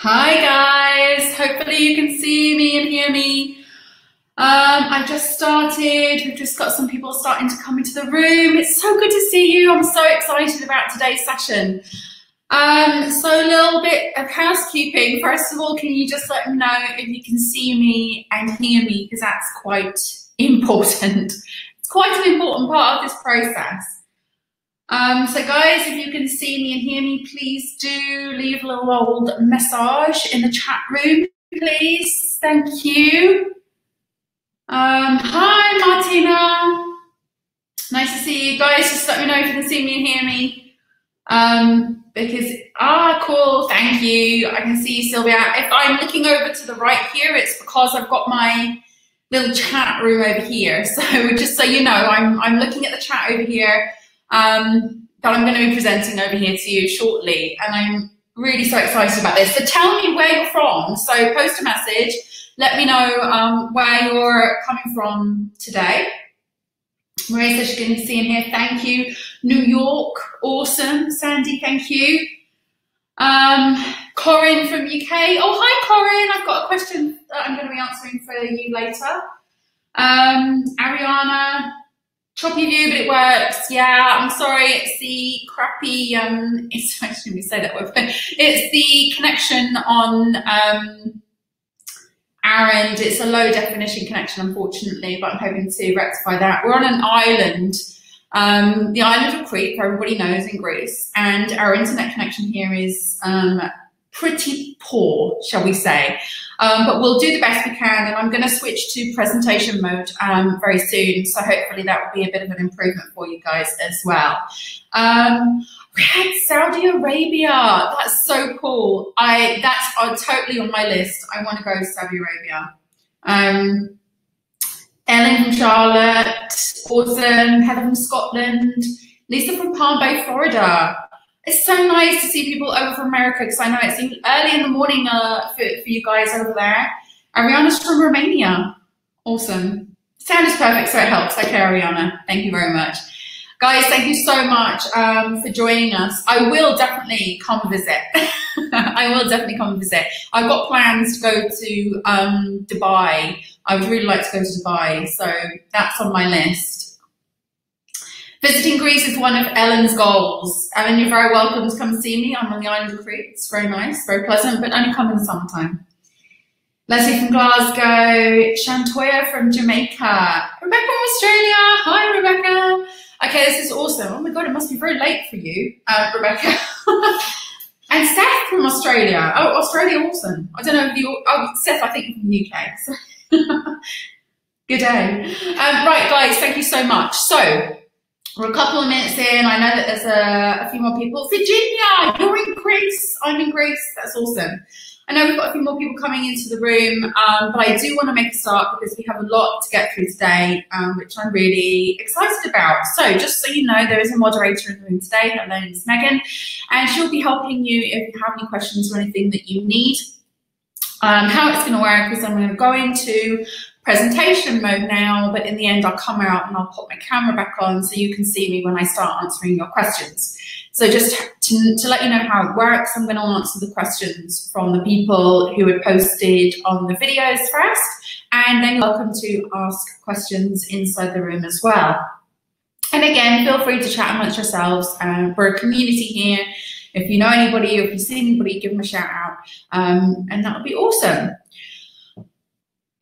Hi guys, hopefully you can see me and hear me. I've just started, we've just got some people starting to come into the room. It's so good to see you. I'm so excited about today's session. So a little bit of housekeeping. First of all, can you just let me know if you can see me and hear me, because that's quite important. It's quite an important part of this process. So guys, if you can see me and hear me, please do leave a little old message in the chat room, please. Thank you. Hi, Martina. Nice to see you guys. Just let me know if you can see me and hear me. Cool, thank you. I can see you, Sylvia. If I'm looking over to the right here, it's because I've got my little chat room over here. So just so you know, I'm looking at the chat over here. That I'm going to be presenting over here to you shortly, and I'm really so excited about this. So tell me where you're from. So post a message, let me know where you're coming from today. Maria says she can see in here, thank you. New York, awesome. Sandy, thank you. Corinne from UK. Oh, hi Corinne, I've got a question that I'm going to be answering for you later. Ariana, choppy view, but it works. Yeah, I'm sorry, it's the crappy, it's actually we say that word, but it's the connection on our end. It's a low definition connection, unfortunately, but I'm hoping to rectify that. We're on an island, the island of Crete, for everybody knows, in Greece, and our internet connection here is pretty poor, shall we say. But we'll do the best we can, and I'm going to switch to presentation mode very soon, so hopefully that will be a bit of an improvement for you guys as well. We had Saudi Arabia. That's so cool. That's totally on my list. I want to go to Saudi Arabia. Ellen from Charlotte, awesome. Heather from Scotland. Lisa from Palm Bay, Florida. It's so nice to see people over from America, because I know it's early in the morning for you guys over there. Ariana's from Romania. Awesome. Sound is perfect, so it helps. Okay, Ariana, thank you very much. Guys, thank you so much for joining us. I will definitely come visit. I will definitely come visit. I've got plans to go to Dubai. I would really like to go to Dubai, so that's on my list. Visiting Greece is one of Ellen's goals. Ellen, you're very welcome to come see me. I'm on the island of Crete. It's very nice, very pleasant, but only come in the summertime. Leslie from Glasgow, Shantoya from Jamaica, Rebecca from Australia. Hi, Rebecca. Okay, this is awesome. Oh my God, it must be very late for you, Rebecca. And Seth from Australia. Oh, Australia, awesome. I don't know if you, Seth, I think from the UK. So. Good day. Right, guys, thank you so much. So, we're a couple of minutes in. I know that there's a few more people. Virginia, you're in Greece. I'm in Greece. That's awesome. I know we've got a few more people coming into the room, but I do want to make a start because we have a lot to get through today, which I'm really excited about. So just so you know, there is a moderator in the room today. Her name is Megan, and she'll be helping you if you have any questions or anything that you need. How it's going to work is I'm going to go into presentation mode now, but in the end I'll come out and I'll put my camera back on so you can see me when I start answering your questions. So just to let you know how it works, I'm going to answer the questions from the people who had posted on the videos first, and then you're welcome to ask questions inside the room as well. And again, feel free to chat amongst yourselves. We're a community here. If you know anybody or if you see anybody, give them a shout out, and that would be awesome.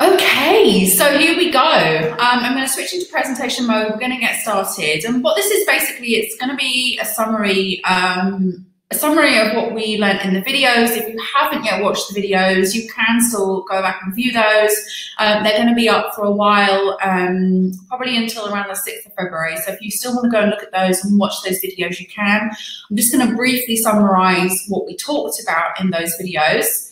Okay, so here we go. I'm going to switch into presentation mode. We're going to get started. And what this is basically, it's going to be a summary of what we learned in the videos. If you haven't yet watched the videos, you can still go back and view those. They're going to be up for a while, probably until around the 6th of February. So if you still want to go and look at those and watch those videos, you can. I'm just going to briefly summarize what we talked about in those videos.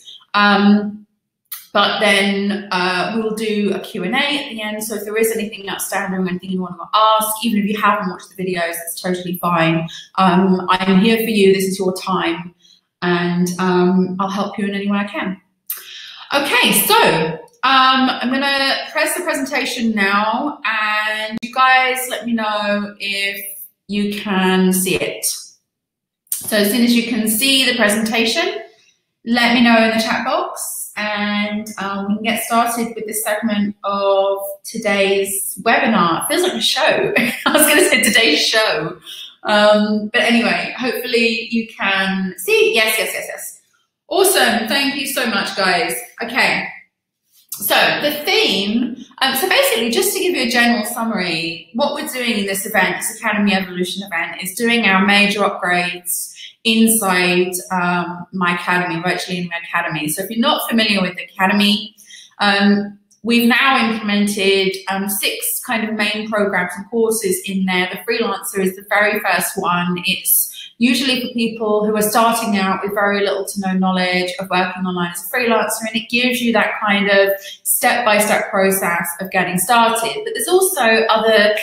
But then we'll do a Q&A at the end. So if there is anything outstanding or anything you want to ask, even if you haven't watched the videos, it's totally fine. I'm here for you. This is your time. And I'll help you in any way I can. Okay, so I'm going to press the presentation now. And you guys let me know if you can see it. So as soon as you can see the presentation, let me know in the chat box, and we can get started with this segment of today's webinar. It feels like a show. I was going to say today's show. But anyway, hopefully you can see. Yes. Awesome. Thank you so much, guys. Okay. So the theme, so basically just to give you a general summary, what we're doing in this event, this Academy Evolution event, is doing our major upgrades inside my academy, virtually in my academy. So if you're not familiar with the academy, we've now implemented 6 kind of main programs and courses in there. The Freelancer is the very first one. It's usually for people who are starting out with very little to no knowledge of working online as a freelancer, and it gives you that kind of step-by-step process of getting started. But there's also other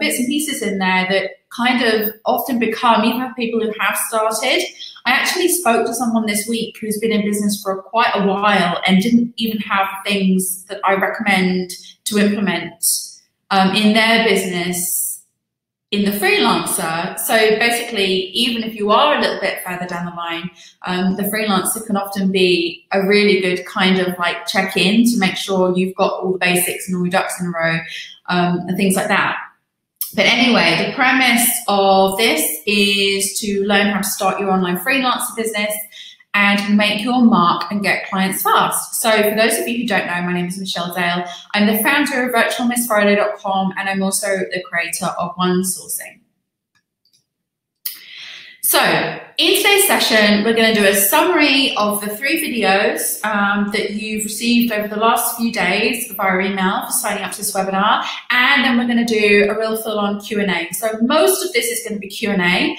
bits and pieces in there that kind of often become, even for people who have started. I actually spoke to someone this week who's been in business for quite a while and didn't even have things that I recommend to implement in their business in the Freelancer. So basically, even if you are a little bit further down the line, the Freelancer can often be a really good kind of like check-in to make sure you've got all the basics and all your ducks in a row and things like that. But anyway, the premise of this is to learn how to start your online freelancer business and make your mark and get clients fast. So for those of you who don't know, my name is Michelle Dale. I'm the founder of virtualmissfriday.com, and I'm also the creator of One Sourcing. So in today's session, we're going to do a summary of the 3 videos that you've received over the last few days via email for signing up to this webinar. And then we're going to do a real full-on Q&A. So most of this is going to be Q&A,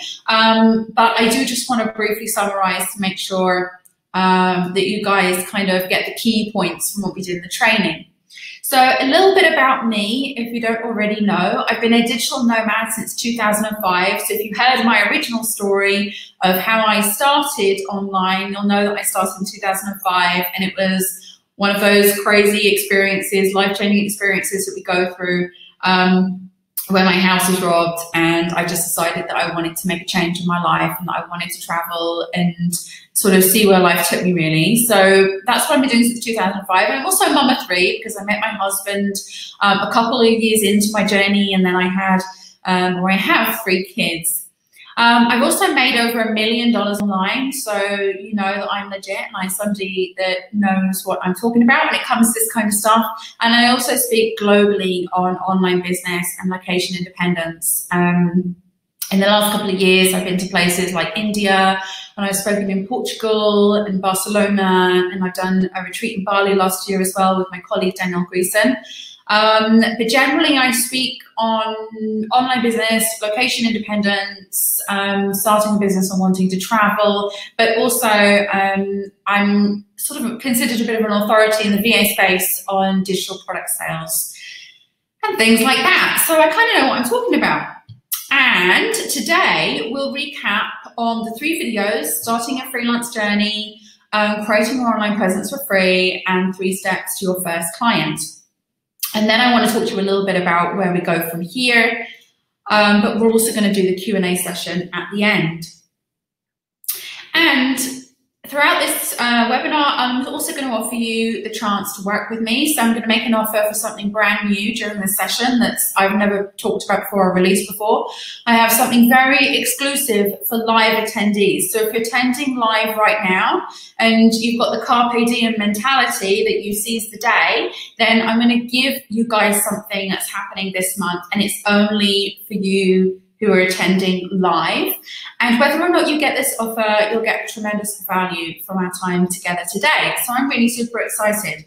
but I do just want to briefly summarize to make sure that you guys kind of get the key points from what we did in the training. So a little bit about me, if you don't already know, I've been a digital nomad since 2005. So if you heard my original story of how I started online, you'll know that I started in 2005, and it was one of those crazy experiences, life-changing experiences that we go through where my house was robbed, and I just decided that I wanted to make a change in my life and that I wanted to travel and sort of see where life took me, really. So that's what I've been doing since 2005. And I'm also a mum of 3 because I met my husband a couple of years into my journey, and then I had, or I have 3 kids. I've also made over $1 million online, so you know that I'm legit and I'm somebody that knows what I'm talking about when it comes to this kind of stuff. And I also speak globally on online business and location independence. In the last couple of years, I've been to places like India, and I've spoken in Portugal and Barcelona, and I've done a retreat in Bali last year as well with my colleague Daniel Greason. But generally, I speak on online business, location independence, starting a business and wanting to travel, but also I'm sort of considered a bit of an authority in the VA space on digital product sales and things like that. So I kind of know what I'm talking about. And today we'll recap on the 3 videos, starting a freelance journey, creating your online presence for free, and 3 steps to your first client. And then I want to talk to you a little bit about where we go from here, but we're also going to do the Q&A session at the end. And throughout this webinar, I'm also going to offer you the chance to work with me. So I'm going to make an offer for something brand new during this session that I've never talked about before or released before. I have something very exclusive for live attendees. So if you're attending live right now and you've got the carpe diem mentality that you seize the day, then I'm going to give you guys something that's happening this month, and it's only for you who are attending live. And whether or not you get this offer, you'll get tremendous value from our time together today. So I'm really super excited.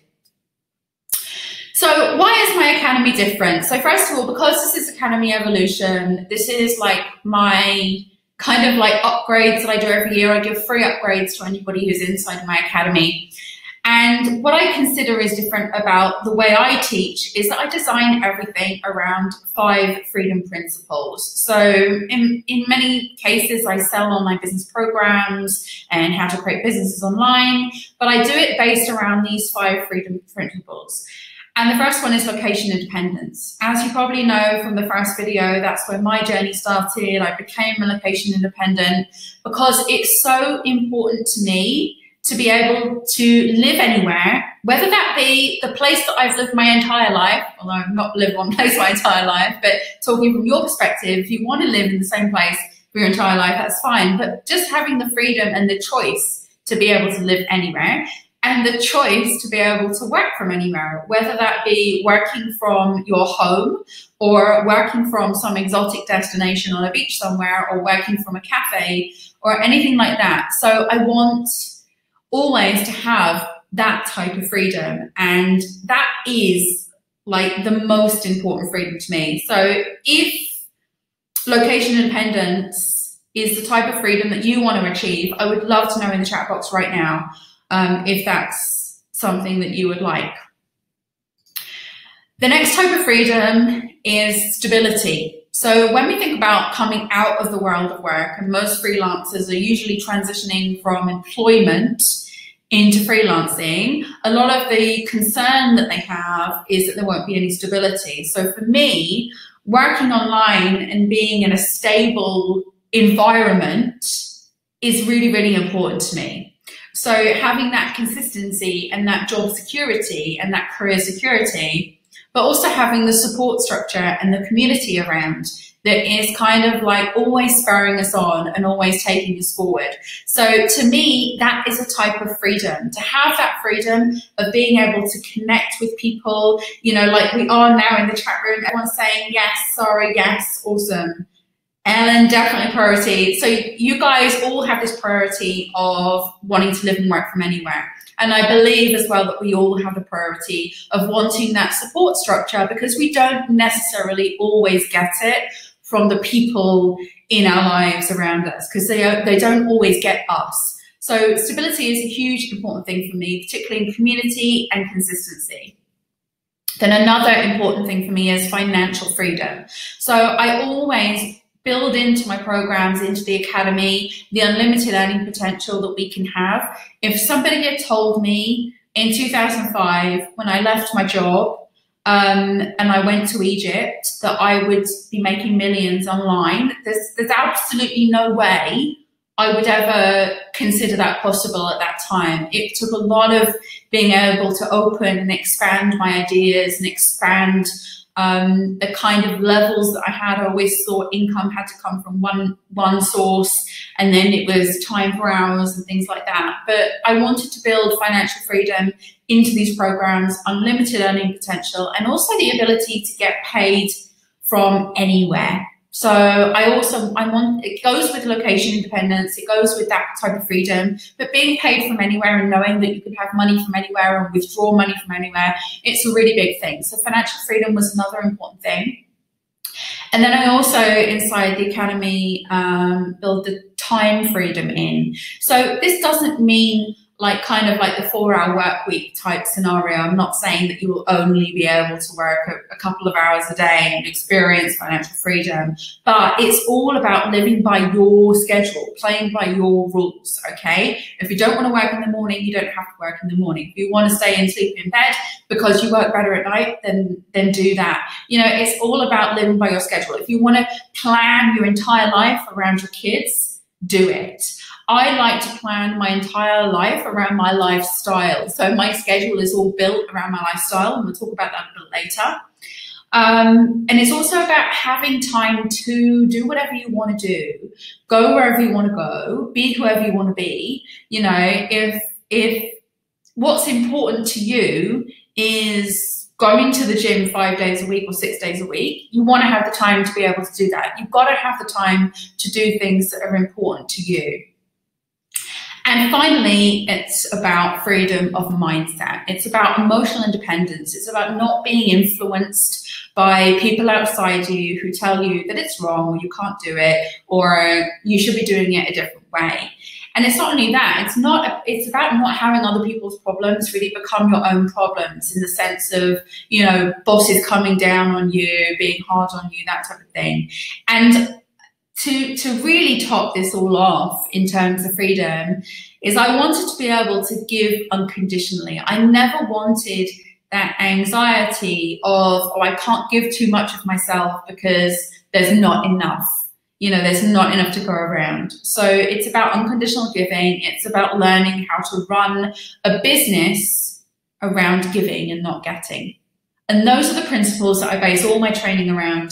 So why is my academy different? So first of all, because this is Academy Evolution, this is like my kind of like upgrades that I do every year. I give free upgrades to anybody who's inside my academy. And what I consider is different about the way I teach is that I design everything around 5 freedom principles. So in many cases, I sell online business programs and how to create businesses online, but I do it based around these 5 freedom principles. And the first one is location independence. As you probably know from the first video, that's where my journey started. I became a location independent because it's so important to me to be able to live anywhere, whether that be the place that I've lived my entire life, although I've not lived one place my entire life, but talking from your perspective, if you want to live in the same place for your entire life, that's fine. But just having the freedom and the choice to be able to live anywhere, and the choice to be able to work from anywhere, whether that be working from your home or working from some exotic destination on a beach somewhere, or working from a cafe or anything like that. So I want always to have that type of freedom, and that is like the most important freedom to me. So if location independence is the type of freedom that you want to achieve, I would love to know in the chat box right now if that's something that you would like. The next type of freedom is stability. So when we think about coming out of the world of work, and most freelancers are usually transitioning from employment into freelancing, a lot of the concern that they have is that there won't be any stability. So for me, working online and being in a stable environment is really, really important to me. So having that consistency and that job security and that career security, but also having the support structure and the community around that is kind of like always spurring us on and always taking us forward. So to me, that is a type of freedom, to have that freedom of being able to connect with people, you know, like we are now in the chat room, everyone's saying, yes, sorry, yes, awesome. Ellen, definitely priority. So you guys all have this priority of wanting to live and work from anywhere. And I believe as well that we all have the priority of wanting that support structure, because we don't necessarily always get it from the people in our lives around us, because they don't always get us. So stability is a huge important thing for me, particularly in community and consistency. Then another important thing for me is financial freedom. So I always build into my programs, into the academy, the unlimited earning potential that we can have. If somebody had told me in 2005, when I left my job and I went to Egypt, that I would be making millions online, there's absolutely no way I would ever consider that possible at that time. It took a lot of being able to open and expand my ideas and expand the kind of levels that I had. I always thought income had to come from one source, and then it was time for hours and things like that. But I wanted to build financial freedom into these programs, unlimited earning potential, and also the ability to get paid from anywhere. So it goes with location independence, it goes with that type of freedom, but being paid from anywhere and knowing that you could have money from anywhere and withdraw money from anywhere, it's a really big thing. So financial freedom was another important thing. And then I also, inside the academy, build the time freedom in. So this doesn't mean like kind of like the 4-hour work week type scenario. I'm not saying that you will only be able to work a couple of hours a day and experience financial freedom, but it's all about living by your schedule, playing by your rules, okay? If you don't want to work in the morning, you don't have to work in the morning. If you want to stay and sleep in bed because you work better at night, then do that. You know, it's all about living by your schedule. If you want to plan your entire life around your kids, do it. I like to plan my entire life around my lifestyle. So my schedule is all built around my lifestyle, and we'll talk about that a bit later. And it's also about having time to do whatever you want to do, go wherever you want to go, be whoever you want to be. You know, if what's important to you is going to the gym 5 days a week or 6 days a week, you want to have the time to be able to do that. You've got to have the time to do things that are important to you. And finally, it's about freedom of mindset. It's about emotional independence. It's about not being influenced by people outside you who tell you that it's wrong, or you can't do it, or you should be doing it a different way. And it's not only that, it's about not having other people's problems really become your own problems, in the sense of, you know, bosses coming down on you, being hard on you, that type of thing. And to really top this all off in terms of freedom is I wanted to be able to give unconditionally. I never wanted that anxiety of, oh, I can't give too much of myself because there's not enough. you know, there's not enough to go around. So it's about unconditional giving. It's about learning how to run a business around giving and not getting. And those are the principles that I base all my training around.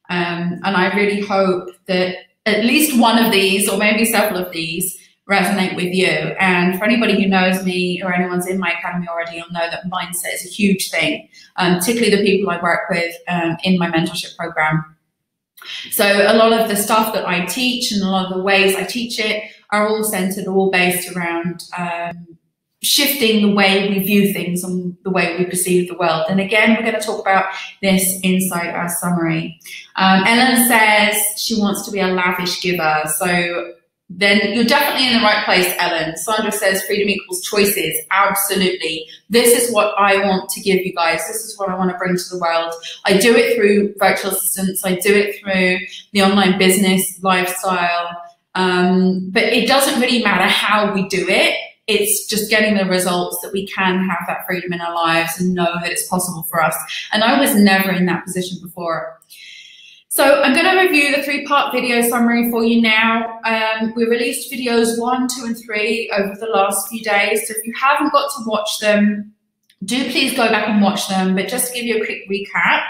And I really hope that at least one of these, or maybe several of these, resonate with you. And for anybody who knows me or anyone's in my academy already, you'll know that mindset is a huge thing, particularly the people I work with in my mentorship program. So a lot of the stuff that I teach and a lot of the ways I teach it are all centered, all based around shifting the way we view things and the way we perceive the world. And again, we're going to talk about this inside our summary. Ellen says she wants to be a lavish giver. So then you're definitely in the right place, Ellen. Sandra says freedom equals choices. Absolutely. This is what I want to give you guys. This is what I want to bring to the world. I do it through virtual assistants. I do it through the online business lifestyle. But it doesn't really matter how we do it. It's just getting the results that we can have that freedom in our lives and know that it's possible for us. And I was never in that position before. So I'm going to review the 3-part video summary for you now. We released videos 1, 2, and 3 over the last few days. So if you haven't got to watch them, do please go back and watch them. But just to give you a quick recap,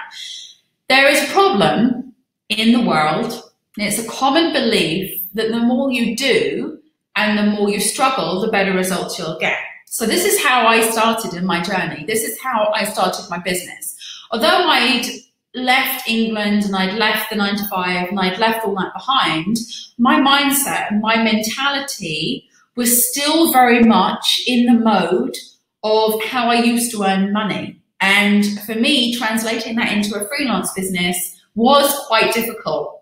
there is a problem in the world. And it's a common belief that the more you do and the more you struggle, the better results you'll get. So this is how I started in my journey. This is how I started my business. Although I'd left England and I'd left the 9 to 5 and I'd left all that behind, my mindset and my mentality was still very much in the mode of how I used to earn money. And for me, translating that into a freelance business was quite difficult.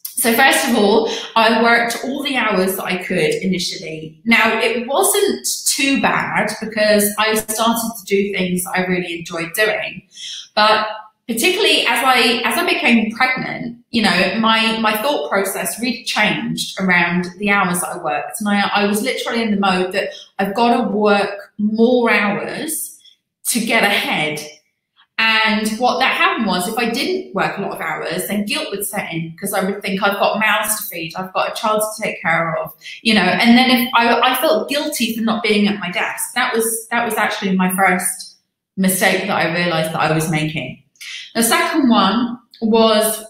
So first of all, I worked all the hours that I could initially. Now, it wasn't too bad because I started to do things that I really enjoyed doing. But particularly as I became pregnant, you know, my thought process really changed around the hours that I worked. And I was literally in the mode that I've got to work more hours to get ahead. And what that happened was, if I didn't work a lot of hours, then guilt would set in because I would think I've got mouths to feed, I've got a child to take care of, you know. And then if I felt guilty for not being at my desk, that was actually my first mistake that I realized that I was making. The second one was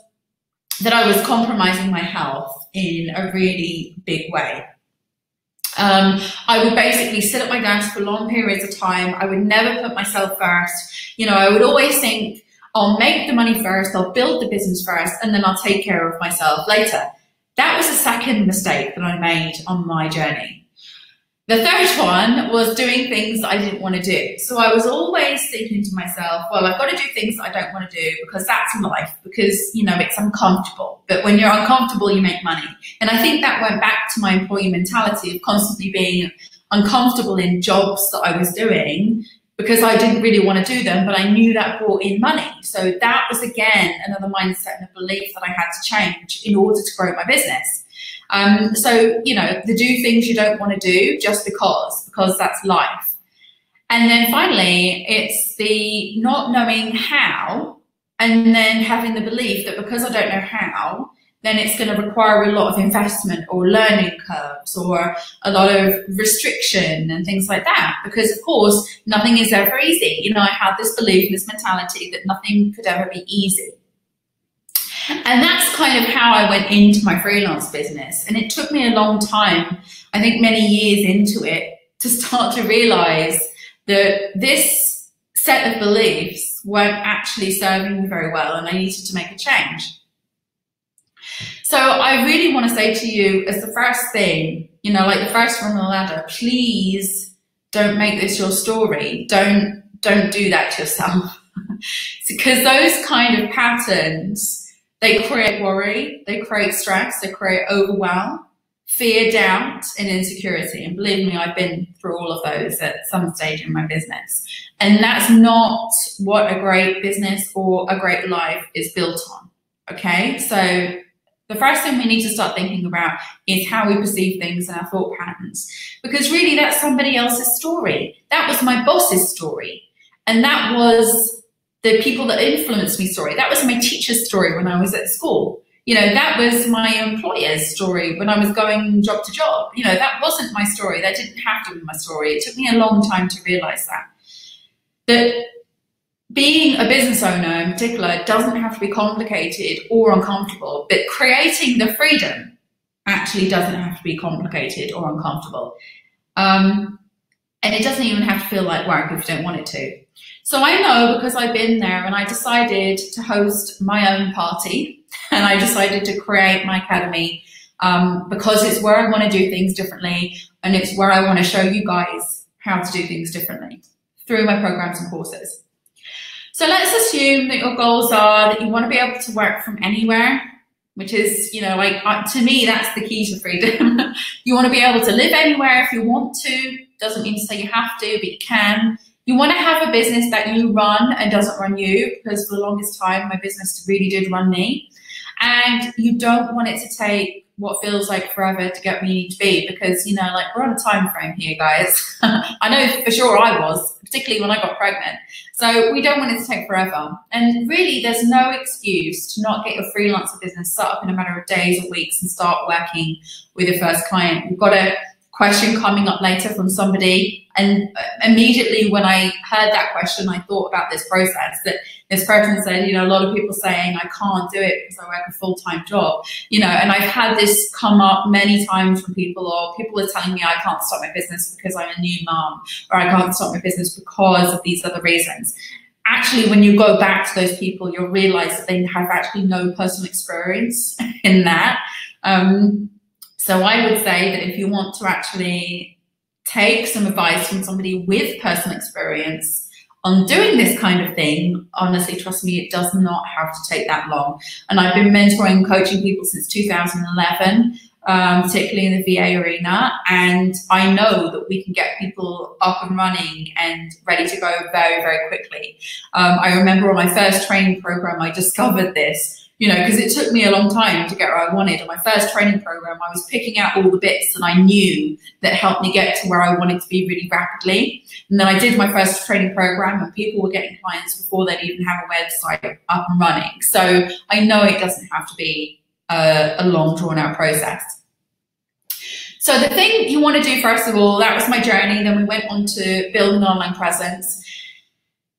that I was compromising my health in a really big way. I would basically sit at my desk for long periods of time. I would never put myself first. You know, I would always think, I'll make the money first, I'll build the business first, and then I'll take care of myself later. That was the second mistake that I made on my journey. The third one was doing things that I didn't want to do. So I was always thinking to myself, well, I've got to do things that I don't want to do because that's life, because, you know, it's uncomfortable. But when you're uncomfortable, you make money. And I think that went back to my employee mentality of constantly being uncomfortable in jobs that I was doing because I didn't really want to do them, but I knew that brought in money. So that was, again, another mindset and a belief that I had to change in order to grow my business. So, you know, the do things you don't want to do just because that's life. And then finally, it's the not knowing how, and then having the belief that because I don't know how, then it's going to require a lot of investment or learning curves or a lot of restriction and things like that. Because of course, nothing is ever easy. You know, I had this belief, this mentality that nothing could ever be easy. And that's kind of how I went into my freelance business. And it took me a long time, I think many years into it, to start to realize that this set of beliefs weren't actually serving me very well and I needed to make a change. So I really want to say to you as the first thing, you know, like the first rung on the ladder, please don't make this your story. Don't do that to yourself. Because those kind of patterns, they create worry, they create stress, they create overwhelm, fear, doubt, and insecurity. And believe me, I've been through all of those at some stage in my business. And that's not what a great business or a great life is built on, okay? So the first thing we need to start thinking about is how we perceive things and our thought patterns. Because really, that's somebody else's story. That was my boss's story. And that was the people that influenced me story. That was my teacher's story when I was at school. You know, that was my employer's story when I was going job to job. You know, that wasn't my story. That didn't have to be my story. It took me a long time to realize that being a business owner in particular doesn't have to be complicated or uncomfortable, but creating the freedom actually doesn't have to be complicated or uncomfortable. And it doesn't even have to feel like work if you don't want it to. So I know, because I've been there, and I decided to host my own party, and I decided to create my academy because it's where I want to do things differently, and it's where I want to show you guys how to do things differently through my programs and courses. So let's assume that your goals are that you want to be able to work from anywhere, which is, you know, like to me, that's the key to freedom. You want to be able to live anywhere if you want to. Doesn't mean to say you have to, but you can. You want to have a business that you run and doesn't run you, because for the longest time, my business really did run me. And you don't want it to take what feels like forever to get where you need to be, because, you know, like, we're on a time frame here, guys. I know for sure I was, particularly when I got pregnant. So we don't want it to take forever. And really, there's no excuse to not get your freelancer business set up in a matter of days or weeks and start working with your first client. We've got a question coming up later from somebody, and immediately when I heard that question, I thought about this process, that this person said, you know, a lot of people saying I can't do it because I work a full-time job, you know, and I've had this come up many times from people, or people are telling me I can't start my business because I'm a new mom, or I can't start my business because of these other reasons. Actually, when you go back to those people, you'll realize that they have actually no personal experience in that. So I would say that if you want to actually take some advice from somebody with personal experience on doing this kind of thing, honestly, trust me, it does not have to take that long. And I've been mentoring and coaching people since 2011, particularly in the VA arena. And I know that we can get people up and running and ready to go very, very quickly. I remember on my first training program, I discovered this. You know, because it took me a long time to get where I wanted. On my first training program, I was picking out all the bits that I knew that helped me get to where I wanted to be really rapidly. And then I did my first training program, and people were getting clients before they'd even have a website up and running. So I know it doesn't have to be a long, drawn-out process. So the thing you want to do, first of all, that was my journey. Then we went on to build an online presence,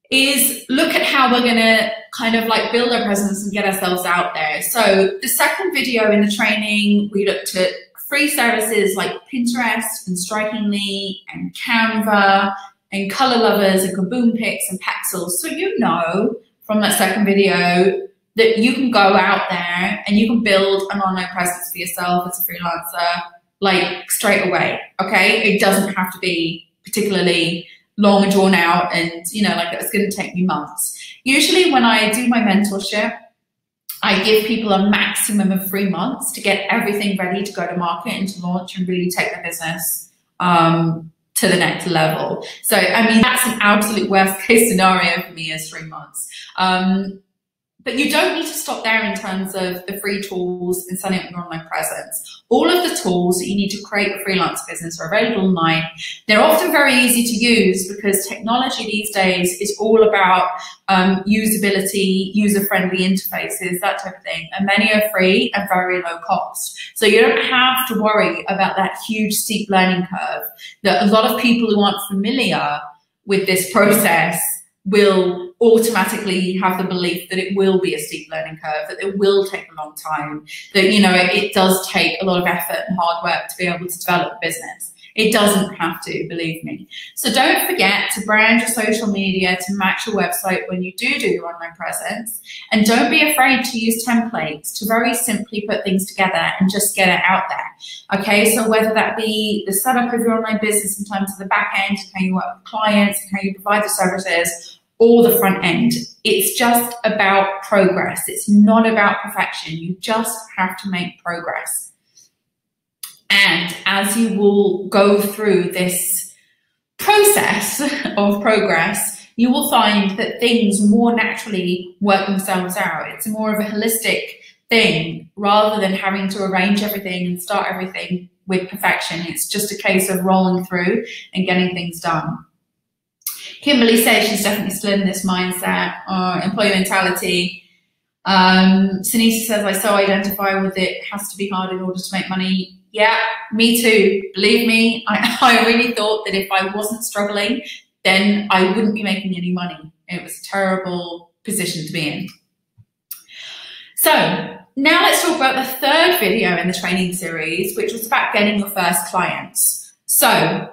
is look at how we're going to kind of like build our presence and get ourselves out there. So the second video in the training, we looked at free services like Pinterest and Strikingly and Canva and Color Lovers and Kaboom Pics and Pexels. So you know from that second video that you can go out there and you can build an online presence for yourself as a freelancer, like straight away, okay? It doesn't have to be particularly long and drawn out, and, you know, like it's going to take me months. Usually when I do my mentorship, I give people a maximum of 3 months to get everything ready to go to market and to launch and really take the business to the next level. So, I mean, that's an absolute worst case scenario for me, is 3 months. But you don't need to stop there in terms of the free tools and setting up your online presence. All of the tools that you need to create a freelance business are available online. They're often very easy to use because technology these days is all about usability, user-friendly interfaces, that type of thing. And many are free and very low cost. So you don't have to worry about that huge steep learning curve that a lot of people who aren't familiar with this process will automatically have the belief that it will be a steep learning curve, that it will take a long time, that, you know, it does take a lot of effort and hard work to be able to develop a business. It doesn't have to, believe me. So don't forget to brand your social media to match your website when you do your online presence. And don't be afraid to use templates to very simply put things together and just get it out there. Okay, so whether that be the setup of your online business in terms of the back end, how you work with clients, and how you provide the services, or the front end. It's just about progress. It's not about perfection. You just have to make progress. And as you will go through this process of progress, you will find that things more naturally work themselves out. It's more of a holistic thing rather than having to arrange everything and start everything with perfection. It's just a case of rolling through and getting things done. Kimberly says she's definitely still in this mindset, employee mentality. Sunita says, I so identify with it. It has to be hard in order to make money. Yeah, me too. Believe me, I really thought that if I wasn't struggling, then I wouldn't be making any money. It was a terrible position to be in. So now let's talk about the third video in the training series, which was about getting your first clients. So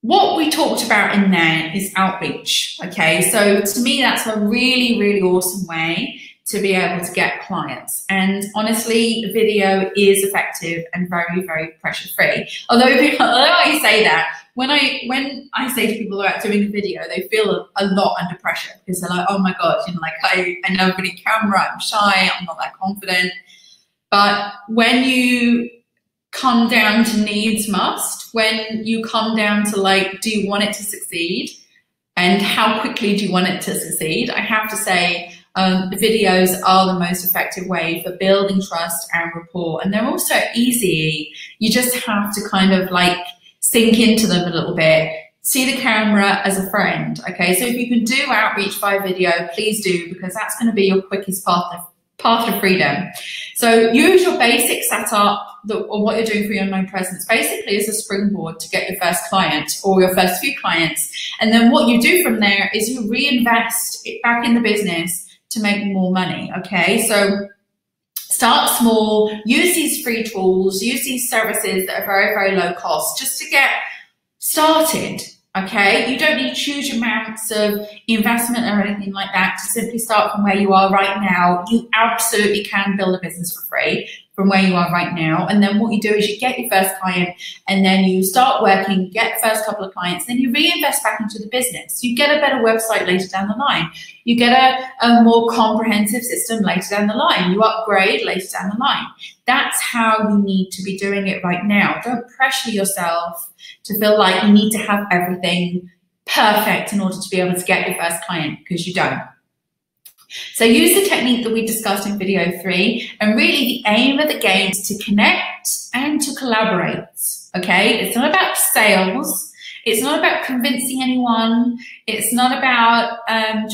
what we talked about in there is outreach. Okay, so to me, that's a really, really awesome way to be able to get clients. And honestly, video is effective and very, very pressure free. Although I say that, when I say to people about doing a video, they feel a lot under pressure because they're like, oh my God, you know, like I know everybody camera, I'm shy, I'm not that confident. But when you come down to needs must, when you come down to like, do you want it to succeed? And how quickly do you want it to succeed? I have to say, the videos are the most effective way for building trust and rapport. And they're also easy. You just have to kind of like sink into them a little bit. See the camera as a friend. Okay, so if you can do outreach by video, please do, because that's going to be your quickest path to freedom. So use your basic setup or what you're doing for your online presence basically as a springboard to get your first client or your first few clients. And then what you do from there is you reinvest it back in the business to make more money. Okay, so start small, use these free tools, use these services that are very, very low cost just to get started. Okay, you don't need huge amounts of investment or anything like that to simply start from where you are right now. You absolutely can build a business for free from where you are right now. And then what you do is you get your first client and then you start working, get the first couple of clients, then you reinvest back into the business. You get a better website later down the line. You get a more comprehensive system later down the line. You upgrade later down the line. That's how you need to be doing it right now. Don't pressure yourself to feel like you need to have everything perfect in order to be able to get your first client, because you don't. So use the technique that we discussed in video 3, and really the aim of the game is to connect and to collaborate. Okay, it's not about sales. It's not about convincing anyone. It's not about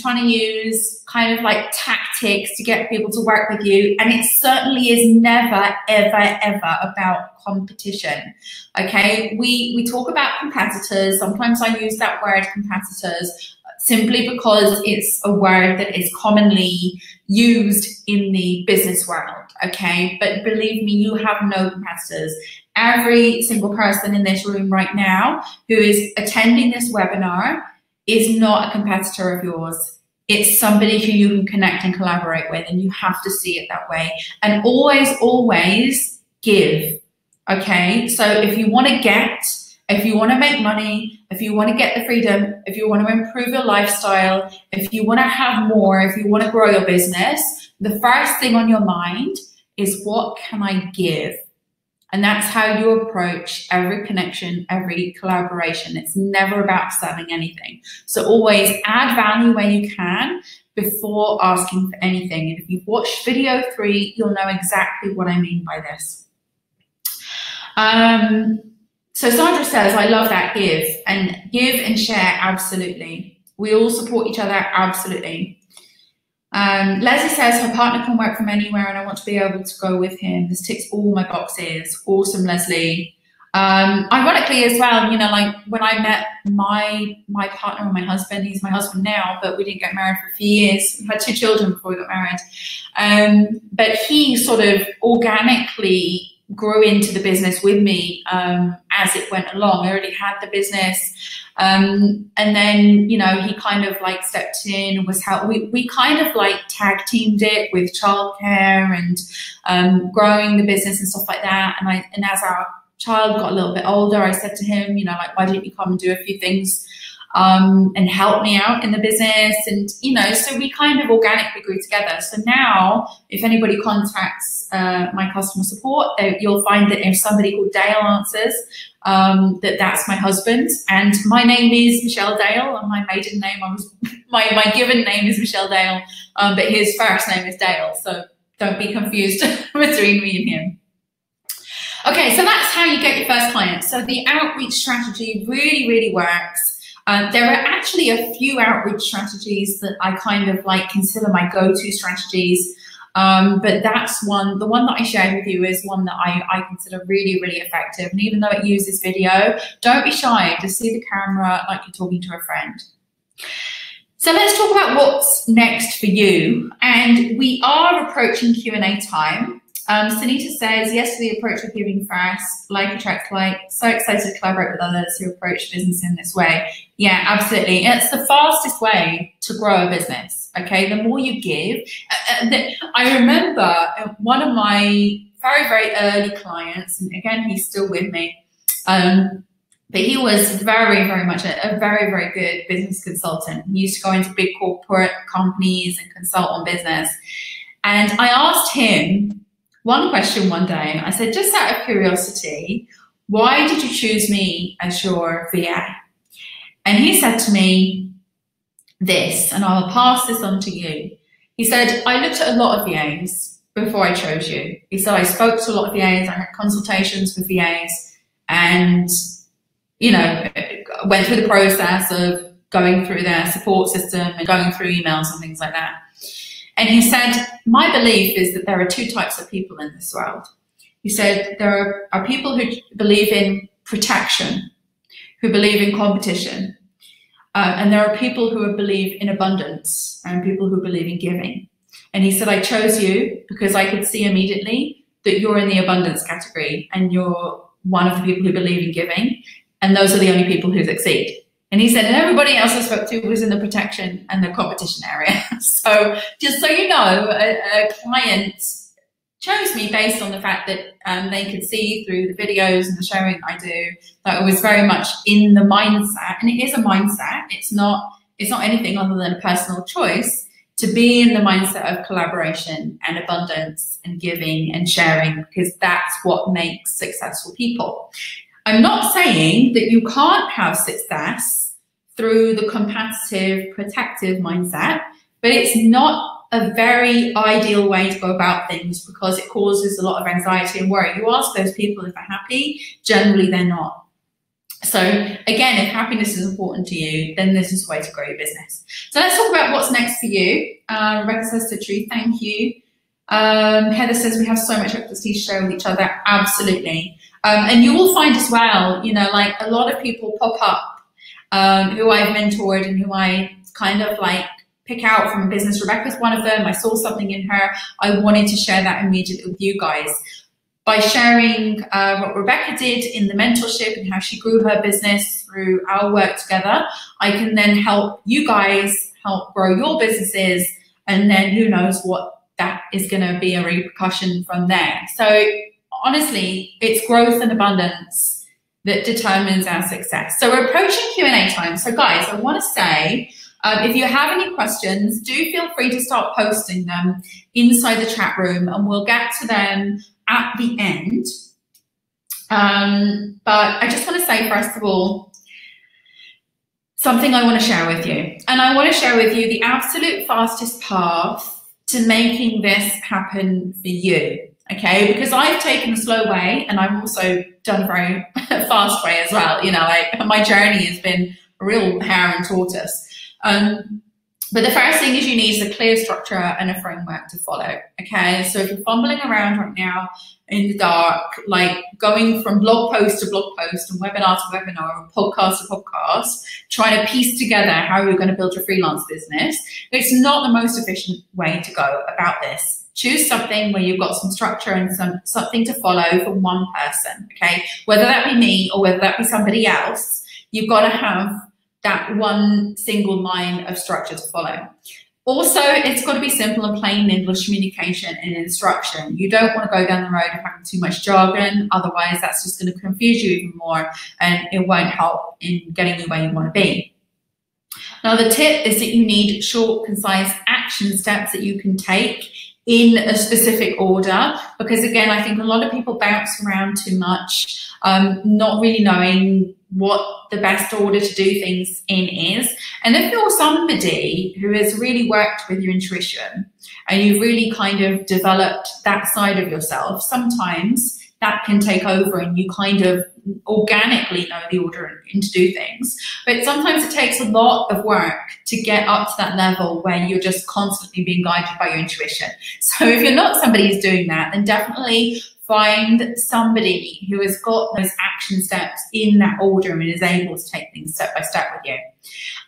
trying to use kind of like tactics to get people to work with you. And it certainly is never, ever, ever about competition. Okay, we talk about competitors. Sometimes I use that word competitors simply because it's a word that is commonly used in the business world. Okay, but believe me, you have no competitors. Every single person in this room right now who is attending this webinar is not a competitor of yours. It's somebody who you can connect and collaborate with, and you have to see it that way. And always, always give, okay? So if you want to get, if you want to make money, if you want to get the freedom, if you want to improve your lifestyle, if you want to have more, if you want to grow your business, the first thing on your mind is, what can I give? And that's how you approach every connection, every collaboration. It's never about selling anything. So always add value where you can before asking for anything. And if you've watched video 3, you'll know exactly what I mean by this. So Sandra says, I love that, give and share, absolutely. We all support each other, absolutely. Leslie says her partner can work from anywhere and I want to be able to go with him. This ticks all my boxes. Awesome, Leslie. Ironically as well, you know, like when I met my partner or my husband, he's my husband now, but we didn't get married for a few years. We had 2 children before we got married. But he sort of organically grew into the business with me as it went along. I already had the business. And then, you know, he kind of like stepped in and was how we kind of like tag teamed it with childcare and growing the business and stuff like that. And as our child got a little bit older, I said to him, you know, like, why don't you come and do a few things and help me out in the business? And, you know, so we kind of organically grew together. So now if anybody contacts my customer support, you'll find that if somebody called Dale answers, that's my husband. And my name is Michelle Dale, and my maiden name, my given name is Michelle Dale, but his first name is Dale. So don't be confused between me and him. Okay, so that's how you get your first client. So the outreach strategy really, really works. There are actually a few outreach strategies that I kind of like consider my go-to strategies. But that's the one that I shared with you is one that I consider really, really effective. And even though it uses video, don't be shy, just see the camera like you're talking to a friend. So let's talk about what's next for you. And we are approaching Q&A time. Sunita says, yes to the approach of giving first, like attracts like, so excited to collaborate with others who approach business in this way. Yeah, absolutely. It's the fastest way to grow a business, okay? The more you give. I remember one of my very, very early clients, and again, he's still with me, but he was very, very much a very, very good business consultant. He used to go into big corporate companies and consult on business. And I asked him one question one day. I said, just out of curiosity, why did you choose me as your VA? And he said to me this, and I'll pass this on to you. He said, I looked at a lot of VAs before I chose you. He said, I spoke to a lot of VAs, I had consultations with VAs, and, you know, went through the process of going through their support system and going through emails and things like that. And he said, my belief is that there are two types of people in this world. He said, there are people who believe in protection, who believe in competition. And there are people who believe in abundance and people who believe in giving. And he said, I chose you because I could see immediately that you're in the abundance category and you're one of the people who believe in giving. And those are the only people who succeed. And he said, and everybody else I spoke to was in the protection and the competition area. So just so you know, a client chose me based on the fact that they could see through the videos and the showing I do that I was very much in the mindset, and it is a mindset. It's not anything other than a personal choice to be in the mindset of collaboration and abundance and giving and sharing, because that's what makes successful people. I'm not saying that you can't have success through the competitive, protective mindset, but it's not a very ideal way to go about things because it causes a lot of anxiety and worry. You ask those people if they're happy, generally they're not. So again, if happiness is important to you, then this is the way to grow your business. So let's talk about what's next for you. Rebecca says the truth, thank you. Heather says we have so much expertise to share with each other. Absolutely. And you will find as well, you know, like a lot of people pop up who I've mentored and who I kind of like pick out from a business. Rebecca's one of them. I saw something in her. I wanted to share that immediately with you guys. By sharing what Rebecca did in the mentorship and how she grew her business through our work together, I can then help you guys help grow your businesses, and then who knows what that is going to be a repercussion from there. So honestly, it's growth and abundance that determines our success. So we're approaching Q&A time. So guys, I want to say, if you have any questions, do feel free to start posting them inside the chat room and we'll get to them at the end. But I just want to say, first of all, something I want to share with you. And I want to share with you the absolute fastest path to making this happen for you. Okay, because I've taken the slow way and I've also done a very fast way as well. You know, like my journey has been a real hare and tortoise. But the first thing is you need a clear structure and a framework to follow. Okay, so if you're fumbling around right now in the dark, like going from blog post to blog post and webinar to webinar and podcast to podcast, trying to piece together how you're going to build your freelance business, it's not the most efficient way to go about this. Choose something where you've got some structure and something to follow from one person, okay? Whether that be me or whether that be somebody else, you've got to have that one single line of structure to follow. Also, it's got to be simple and plain English communication and instruction. You don't want to go down the road of having too much jargon, otherwise that's just going to confuse you even more and it won't help in getting you where you want to be. Now, the tip is that you need short, concise action steps that you can take in a specific order, because again, I think a lot of people bounce around too much, not really knowing what the best order to do things in is. And if you're somebody who has really worked with your intuition and you've really kind of developed that side of yourself, sometimes that can take over and you kind of organically know the order and to do things. But sometimes it takes a lot of work to get up to that level where you're just constantly being guided by your intuition. So if you're not somebody who's doing that, then definitely find somebody who has got those action steps in that order and is able to take things step by step with you.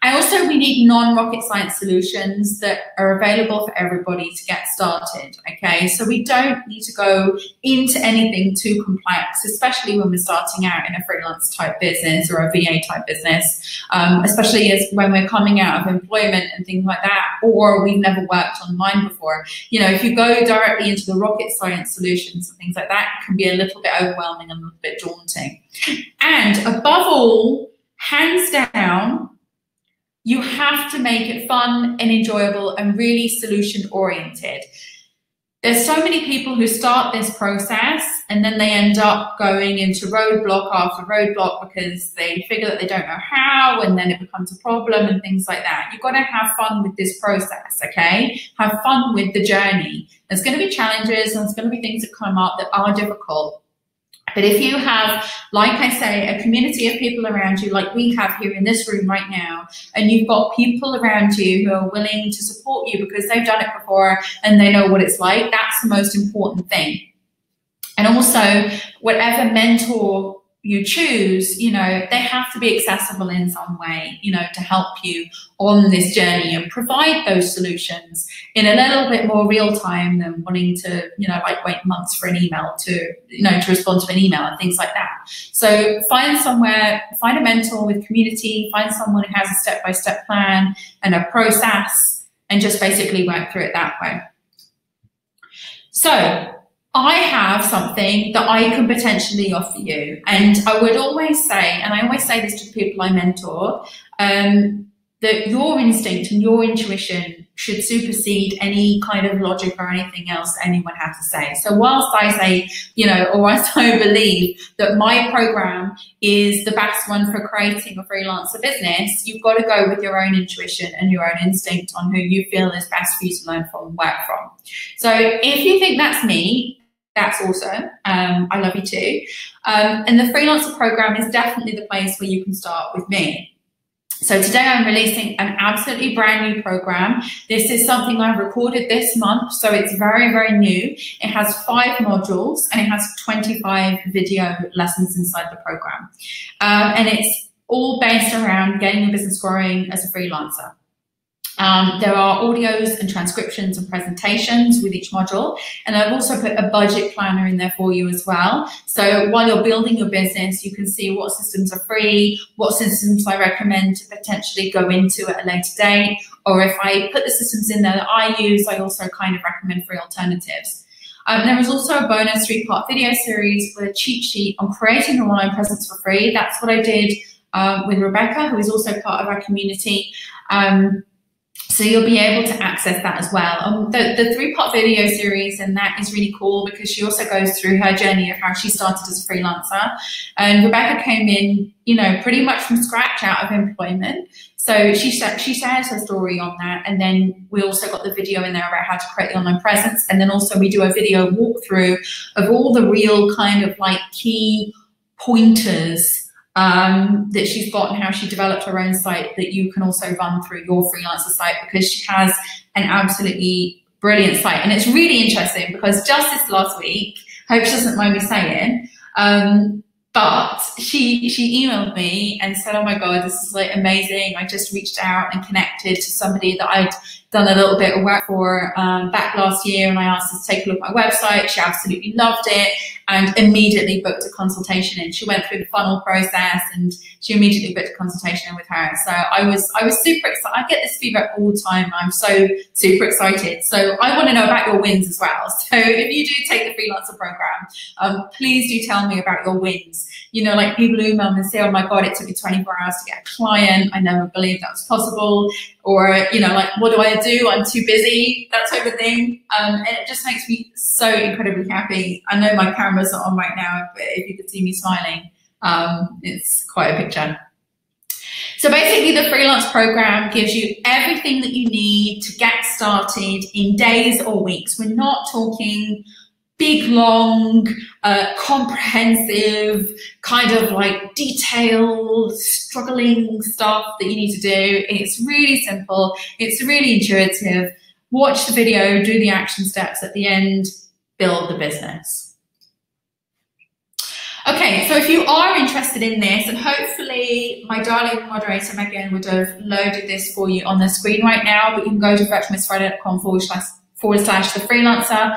And also we need non-rocket science solutions that are available for everybody to get started, okay? So we don't need to go into anything too complex, especially when we're starting out in a freelance type business or a VA type business, especially as when we're coming out of employment and things like that, or we've never worked online before. You know, if you go directly into the rocket science solutions and things like that, it can be a little bit overwhelming and a little bit daunting. And above all, hands down, you have to make it fun and enjoyable and really solution oriented. There's so many people who start this process and then they end up going into roadblock after roadblock because they figure that they don't know how, and then it becomes a problem and things like that. You've got to have fun with this process, okay? Have fun with the journey. There's going to be challenges and there's going to be things that come up that are difficult. But if you have, like I say, a community of people around you, like we have here in this room right now, and you've got people around you who are willing to support you because they've done it before and they know what it's like, that's the most important thing. And also, whatever mentor you choose, you know, they have to be accessible in some way, you know, to help you on this journey and provide those solutions in a little bit more real time than wanting to, you know, like wait months for an email to, you know, to respond to an email and things like that. So find a mentor with community, find someone who has a step-by-step plan and a process, and just basically work through it that way. So I have something that I can potentially offer you. And I would always say, and I always say this to the people I mentor, that your instinct and your intuition should supersede any kind of logic or anything else anyone has to say. So whilst I say, you know, or whilst I believe that my program is the best one for creating a freelancer business, you've got to go with your own intuition and your own instinct on who you feel is best for you to learn from and work from. So if you think that's me, that's awesome. I love you too. And the Freelancer Program is definitely the place where you can start with me. So today I'm releasing an absolutely brand new program. This is something I've recorded this month, so it's very, very new. It has 5 modules and it has 25 video lessons inside the program. And it's all based around getting your business growing as a freelancer. There are audios and transcriptions and presentations with each module, and I've also put a budget planner in there for you as well. So while you're building your business, you can see what systems are free, what systems I recommend to potentially go into at a later date, or if I put the systems in there that I use, I also kind of recommend free alternatives. There is also a bonus 3-part video series with a cheat sheet on creating your online presence for free. That's what I did with Rebecca, who is also part of our community. So you'll be able to access that as well. The 3-part video series, and that is really cool because she also goes through her journey of how she started as a freelancer. And Rebecca came in, you know, pretty much from scratch out of employment. So she shares her story on that. And then we also got the video in there about how to create the online presence. And then also we do a video walkthrough of all the real kind of like key pointers that she's got and how she developed her own site that you can also run through your freelancer site, because she has an absolutely brilliant site. And it's really interesting because just this last week, I hope she doesn't mind me saying, but she emailed me and said, oh my God, this is like amazing. I just reached out and connected to somebody that I'd done a little bit of work for back last year, and I asked her to take a look at my website. She absolutely loved it and immediately booked a consultation in. She went through the funnel process and she immediately booked a consultation in with her. So I was super excited. I get this feedback all the time. I'm so super excited. So I want to know about your wins as well. So if you do take the Freelancer Program, please do tell me about your wins. You know, like people email me and say, oh my God, it took me 24 hours to get a client. I never believed that was possible. Or, you know, like, what do I do? I'm too busy, that type of thing. And it just makes me so incredibly happy. I know my camera's not on right now, but if you could see me smiling, it's quite a picture. So basically the Freelance Program gives you everything that you need to get started in days or weeks. We're not talking big, long, comprehensive, kind of like detailed, struggling stuff that you need to do. It's really simple. It's really intuitive. Watch the video, do the action steps at the end, build the business. Okay, so if you are interested in this, and hopefully my darling moderator Megan would have loaded this for you on the screen right now, but you can go to virtualmissfriday.com/the freelancer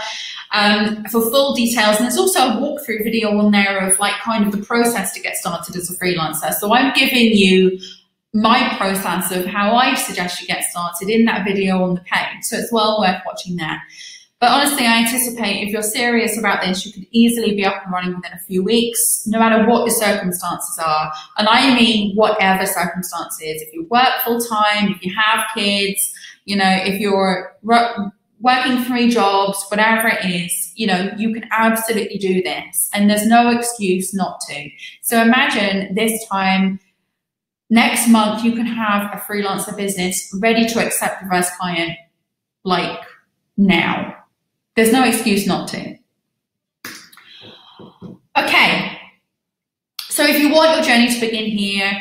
for full details. And there's also a walkthrough video on there of like kind of the process to get started as a freelancer. So I'm giving you my process of how I suggest you get started in that video on the page. So it's well worth watching that. But honestly, I anticipate if you're serious about this, you could easily be up and running within a few weeks, no matter what your circumstances are. And I mean whatever circumstances. If you work full time, if you have kids, you know, if you're working 3 jobs, whatever it is, you know, you can absolutely do this. And there's no excuse not to. So imagine this time next month, you can have a freelancer business ready to accept the first client, like now. There's no excuse not to. Okay, so if you want your journey to begin here,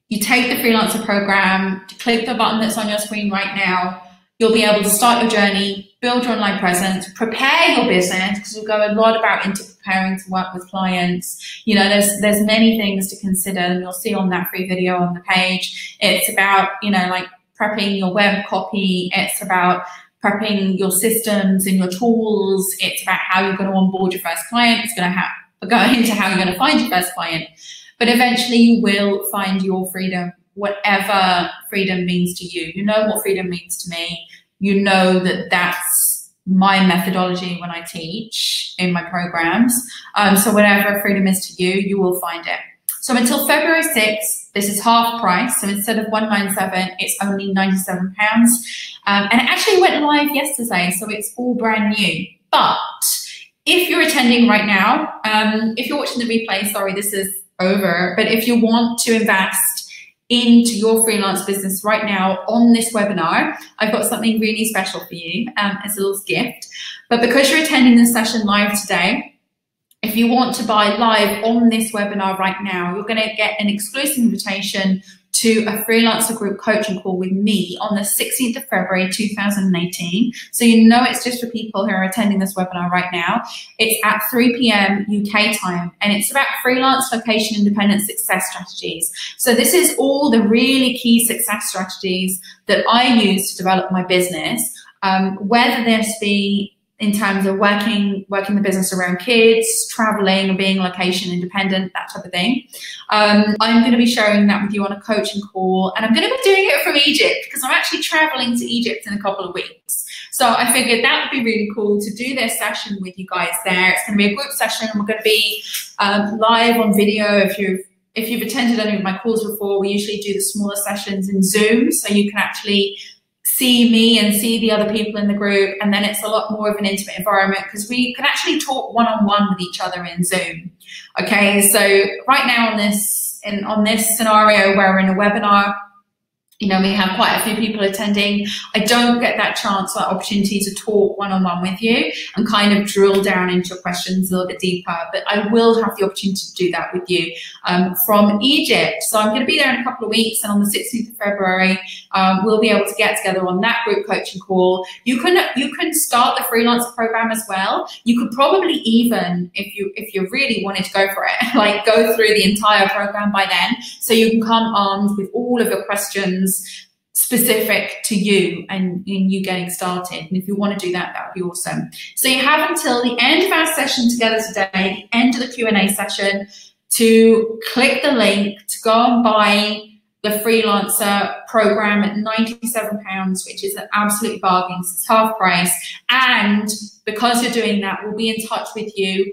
you take the Freelancer Program, you click the button that's on your screen right now, you'll be able to start your journey, build your online presence, prepare your business, because we'll go a lot about into preparing to work with clients. You know, there's many things to consider, and you'll see on that free video on the page. It's about, you know, like prepping your web copy. It's about prepping your systems and your tools. It's about how you're going to onboard your first client. It's going to go into how you're going to find your first client. But eventually you will find your freedom, whatever freedom means to you. You know what freedom means to me. You know that that's my methodology when I teach in my programs. So whatever freedom is to you, you will find it. So until February 6th, this is half price. So instead of $197, it's only £97. And it actually went live yesterday, so it's all brand new. But if you're attending right now, if you're watching the replay, sorry, this is over. But if you want to invest into your freelance business right now on this webinar, I've got something really special for you as a little gift. But because you're attending this session live today, if you want to buy live on this webinar right now, you're going to get an exclusive invitation to a freelancer group coaching call with me on the 16th of February 2018. So you know it's just for people who are attending this webinar right now. It's at 3 p.m. UK time, and it's about freelance location independent success strategies. So this is all the really key success strategies that I use to develop my business, whether this be in terms of working the business around kids, traveling and being location independent, that type of thing. I'm going to be sharing that with you on a coaching call, and I'm going to be doing it from Egypt because I'm actually traveling to Egypt in a couple of weeks. So I figured that would be really cool to do this session with you guys there. It's going to be a group session, and we're going to be live on video. If you've attended any of my calls before, we usually do the smaller sessions in Zoom, so you can actually see me and see the other people in the group, and then it's a lot more of an intimate environment because we can actually talk one-on-one with each other in Zoom. Okay, so right now on this scenario where we're in a webinar, you know, we have quite a few people attending. I don't get that chance, that opportunity to talk one-on-one with you and kind of drill down into your questions a little bit deeper, but I will have the opportunity to do that with you from Egypt. So I'm going to be there in a couple of weeks, and on the 16th of February, we'll be able to get together on that group coaching call. You can start the Freelancer Program as well. You could probably even, if you really wanted to go for it, like go through the entire program by then, so you can come armed with all of your questions specific to you and you getting started. And if you want to do that, that would be awesome. So you have until the end of our session together today, the end of the Q&A session, to click the link to go and buy the Freelancer Program at £97, which is an absolute bargain. It's half price. And because you're doing that, we'll be in touch with you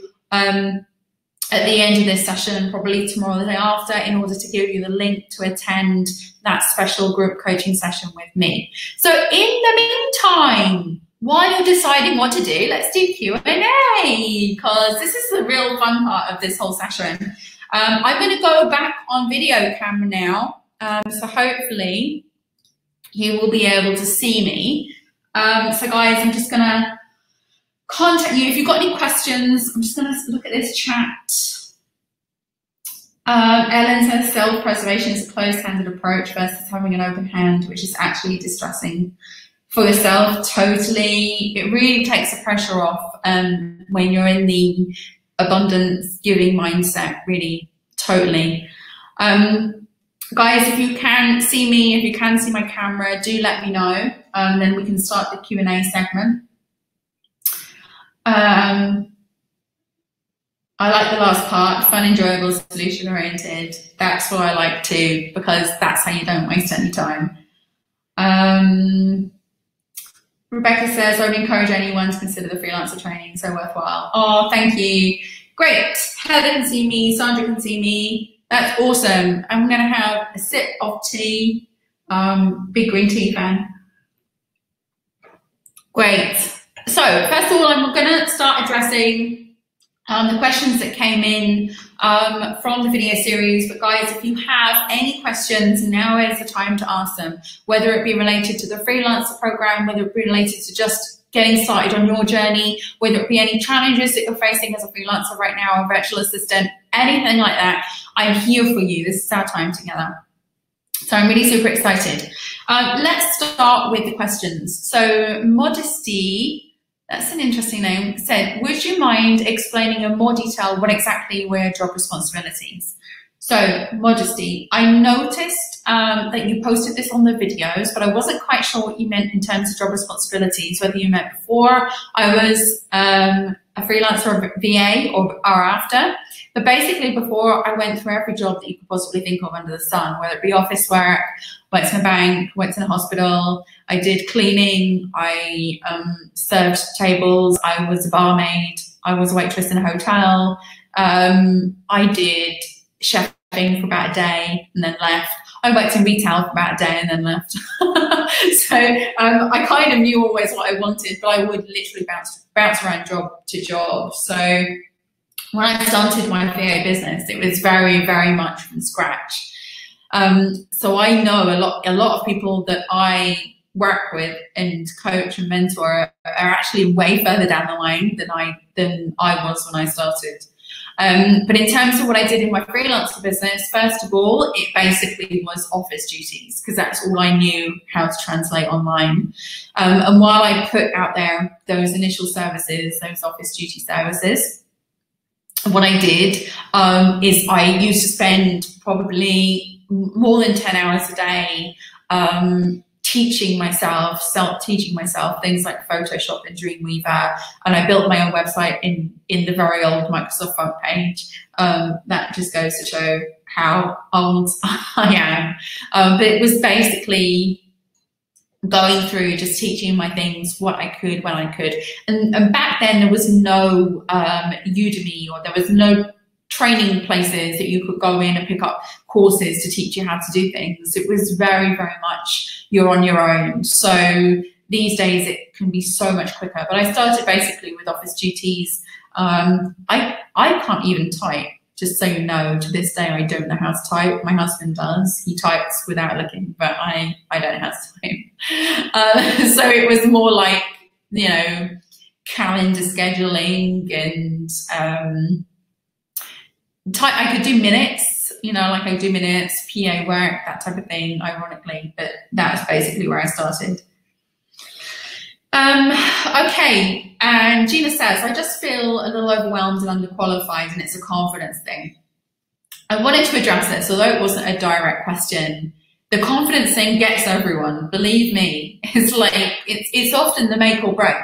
at the end of this session, probably tomorrow or the day after, in order to give you the link to attend that special group coaching session with me. So in the meantime, while you're deciding what to do, let's do Q&A, because this is the real fun part of this whole session. I'm going to go back on video camera now, so hopefully you will be able to see me. So guys, I'm just going to contact you if you've got any questions. I'm just going to look at this chat. Ellen says self-preservation is a closed-handed approach versus having an open hand, which is actually distressing for yourself. Totally. It really takes the pressure off when you're in the abundance giving mindset, really, totally. Guys, if you can see me, if you can see my camera, do let me know. Then we can start the Q&A segment. I like the last part, fun, enjoyable, solution-oriented. That's what I like too, because that's how you don't waste any time. Rebecca says, I would encourage anyone to consider the freelancer training, so worthwhile. Oh, thank you. Great. Heather can see me, Sandra can see me. That's awesome. I'm going to have a sip of tea. Big green tea fan. Great. So, first of all, I'm going to start addressing the questions that came in from the video series. But guys, if you have any questions, now is the time to ask them, whether it be related to the Freelancer Program, whether it be related to just getting started on your journey, whether it be any challenges that you're facing as a freelancer right now, a virtual assistant, anything like that. I'm here for you. This is our time together. So I'm really super excited. Let's start with the questions. So Modesty, that's an interesting name, said, would you mind explaining in more detail what exactly were your job responsibilities? So, Modesty, I noticed that you posted this on the videos, but I wasn't quite sure what you meant in terms of job responsibilities, whether you meant before I was a freelancer or VA or after. But basically, before I went through every job that you could possibly think of under the sun, whether it be office work, went to a bank, went to the hospital, I did cleaning, I served tables, I was a barmaid, I was a waitress in a hotel, I did chefing for about a day and then left. I worked in retail for about a day and then left. So I kind of knew always what I wanted, but I would literally bounce around job to job. So when I started my VA business, it was very, very much from scratch. So I know a lot of people that I work with and coach and mentor are actually way further down the line than I was when I started. But in terms of what I did in my freelancer business, first of all, it basically was office duties, because that's all I knew how to translate online. And while I put out there those initial services, those office duty services, what I did is I used to spend probably more than 10 hours a day teaching myself, self-teaching myself things like Photoshop and Dreamweaver, and I built my own website in the very old Microsoft front page. That just goes to show how old I am. But it was basically going through just teaching my things, what I could, when I could. And back then there was no Udemy, or there was no training places that you could go in and pick up courses to teach you how to do things. It was very, very much you're on your own. So these days it can be so much quicker. But I started basically with office duties. I can't even type, just so you know. To this day, I don't know how to type. My husband does. He types without looking, but I don't know how to type. So it was more like, you know, calendar scheduling and I could do minutes, you know, like I do minutes, PA work, that type of thing, ironically, but that's basically where I started. Okay, and Gina says, I just feel a little overwhelmed and underqualified, and it's a confidence thing. I wanted to address this, although it wasn't a direct question. The confidence thing gets everyone, believe me. It's like, it's often the make or break.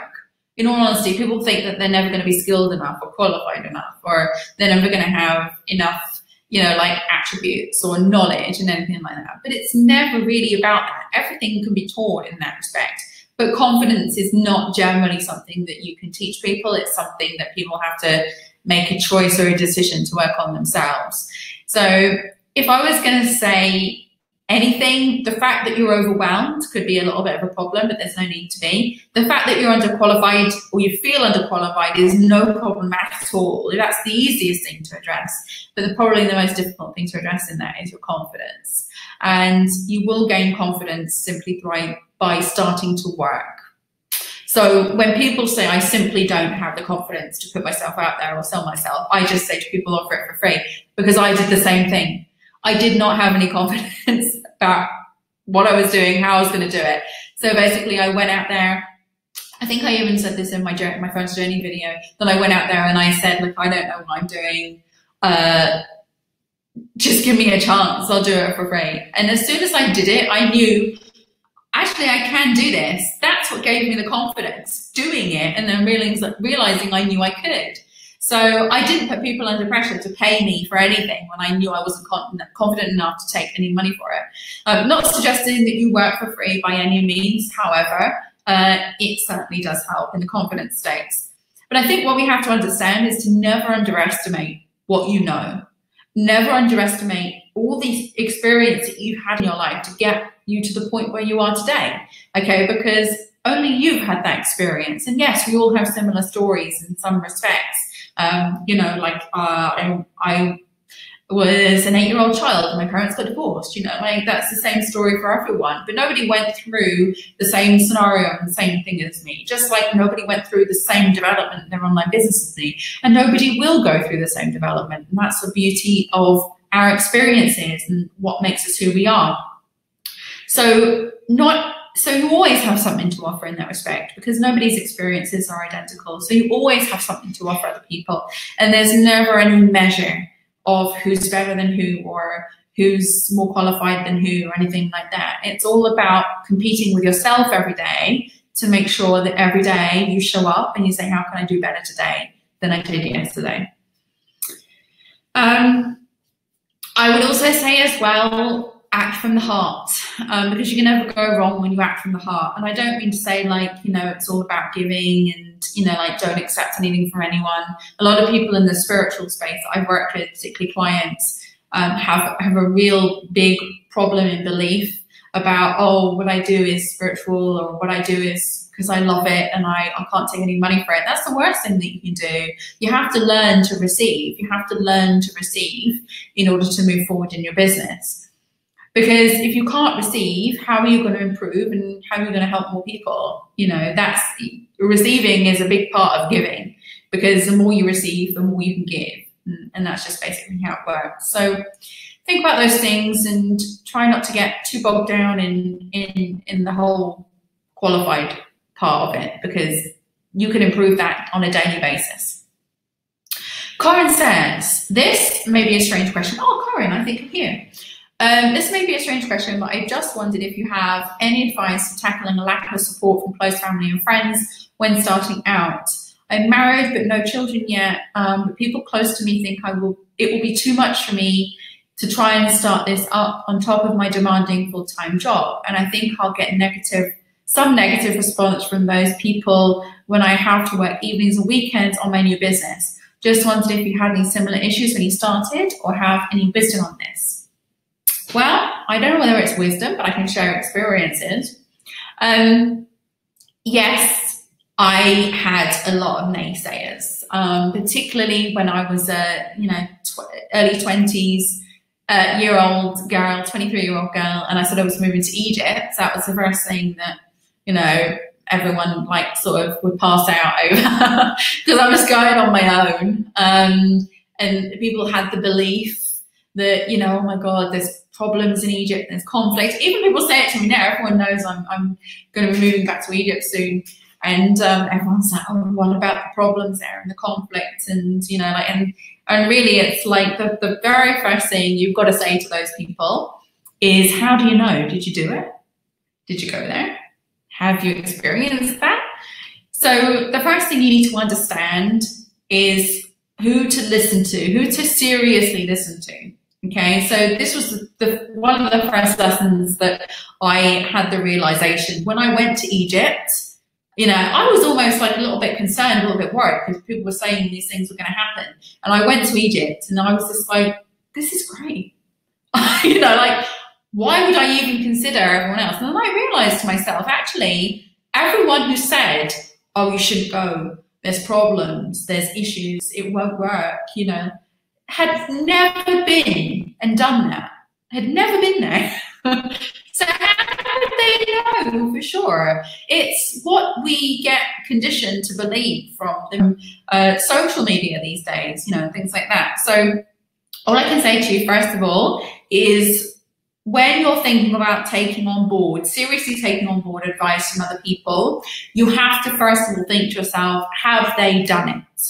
In all honesty, people think that they're never going to be skilled enough or qualified enough, or they're never going to have enough, you know, like attributes or knowledge and anything like that. But it's never really about that. Everything can be taught in that respect. But confidence is not generally something that you can teach people. It's something that people have to make a choice or a decision to work on themselves. So if I was going to say anything, the fact that you're overwhelmed could be a little bit of a problem, but there's no need to be. The fact that you're underqualified or you feel underqualified is no problem at all. That's the easiest thing to address. But probably the most difficult thing to address in that is your confidence. And you will gain confidence simply by starting to work. So when people say I simply don't have the confidence to put myself out there or sell myself, I just say to people, offer it for free, because I did the same thing. I did not have any confidence about what I was doing, how I was going to do it. So basically I went out there. I think I even said this in my first journey video, that I went out there and I said, look, I don't know what I'm doing. Just give me a chance. I'll do it for free. And as soon as I did it, I knew, actually, I can do this. That's what gave me the confidence, doing it, and then realizing I knew I could. So I didn't put people under pressure to pay me for anything when I knew I wasn't confident enough to take any money for it. Not suggesting that you work for free by any means, however, it certainly does help in the confidence stakes. But I think what we have to understand is to never underestimate what you know. Never underestimate all the experience that you've had in your life to get you to the point where you are today, okay? Because only you've had that experience. And yes, we all have similar stories in some respects. You know, like I was an 8-year-old child and my parents got divorced, you know, like that's the same story for everyone. But nobody went through the same scenario and the same thing as me, just like nobody went through the same development in their online business as me, and nobody will go through the same development. And that's the beauty of our experiences and what makes us who we are. So you always have something to offer in that respect, because nobody's experiences are identical. So you always have something to offer other people, and there's never any measure of who's better than who or who's more qualified than who or anything like that. It's all about competing with yourself every day to make sure that every day you show up and you say, how can I do better today than I did yesterday? I would also say as well, act from the heart, because you can never go wrong when you act from the heart. And I don't mean to say like, you know, it's all about giving and, you know, like don't accept anything from anyone. A lot of people in the spiritual space that I've worked with, particularly clients, have a real big problem in belief about, oh, what I do is spiritual, or what I do is because I love it and I can't take any money for it. That's the worst thing that you can do. You have to learn to receive. You have to learn to receive in order to move forward in your business. Because if you can't receive, how are you going to improve and how are you going to help more people? You know, that's receiving is a big part of giving, because the more you receive, the more you can give. And that's just basically how it works. So think about those things and try not to get too bogged down in the whole qualified part of it, because you can improve that on a daily basis. Corinne says, this may be a strange question. Oh, Corinne, I think I'm here. This may be a strange question, but I just wondered if you have any advice for tackling a lack of support from close family and friends when starting out. I'm married but no children yet, but people close to me think it will be too much for me to try and start this up on top of my demanding full-time job. And I think I'll get some negative response from those people when I have to work evenings and weekends on my new business. Just wondered if you had any similar issues when you started or have any wisdom on this. Well, I don't know whether it's wisdom, but I can share experiences. Yes, I had a lot of naysayers, particularly when I was a early 20s year-old girl, 23-year-old girl, and I said I was moving to Egypt. So that was the first thing that, you know, everyone like sort of would pass out over because I was going on my own. And people had the belief that, you know, oh my God, there's problems in Egypt, there's conflict. Even people say it to me now, everyone knows I'm going to be moving back to Egypt soon. And everyone's like, oh, what about the problems there and the conflict? And, you know, like, and really it's like the very first thing you've got to say to those people is, how do you know? Did you do it? Did you go there? Have you experienced that? So the first thing you need to understand is who to listen to, who to seriously listen to. Okay, so this was one of the first lessons that I had the realization. When I went to Egypt, you know, I was almost like a little bit concerned, a little bit worried, because people were saying these things were going to happen. And I went to Egypt and I was just like, this is great. You know, like, why would I even consider everyone else? And then I realized to myself, actually, everyone who said, oh, you shouldn't go, there's problems, there's issues, it won't work, you know, had never been and done that, had never been there. So how would they no, for sure. It's what we get conditioned to believe from the social media these days, you know, things like that. So all I can say to you, first of all, is when you're thinking about taking on board, seriously taking on board advice from other people, you have to first of all think to yourself, have they done it?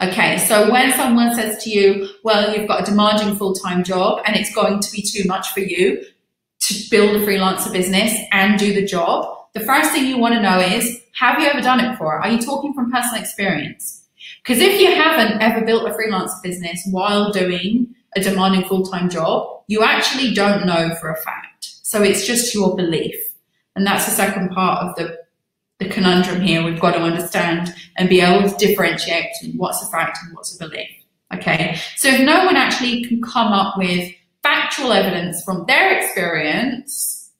Okay, so when someone says to you, well, you've got a demanding full-time job and it's going to be too much for you to build a freelancer business and do the job, the first thing you want to know is, have you ever done it before? Are you talking from personal experience? Because if you haven't ever built a freelancer business while doing a demanding full-time job, you actually don't know for a fact. So it's just your belief. And that's the second part of the conundrum here. We've got to understand and be able to differentiate between what's a fact and what's a belief. Okay, so if no one actually can come up with factual evidence from their experience,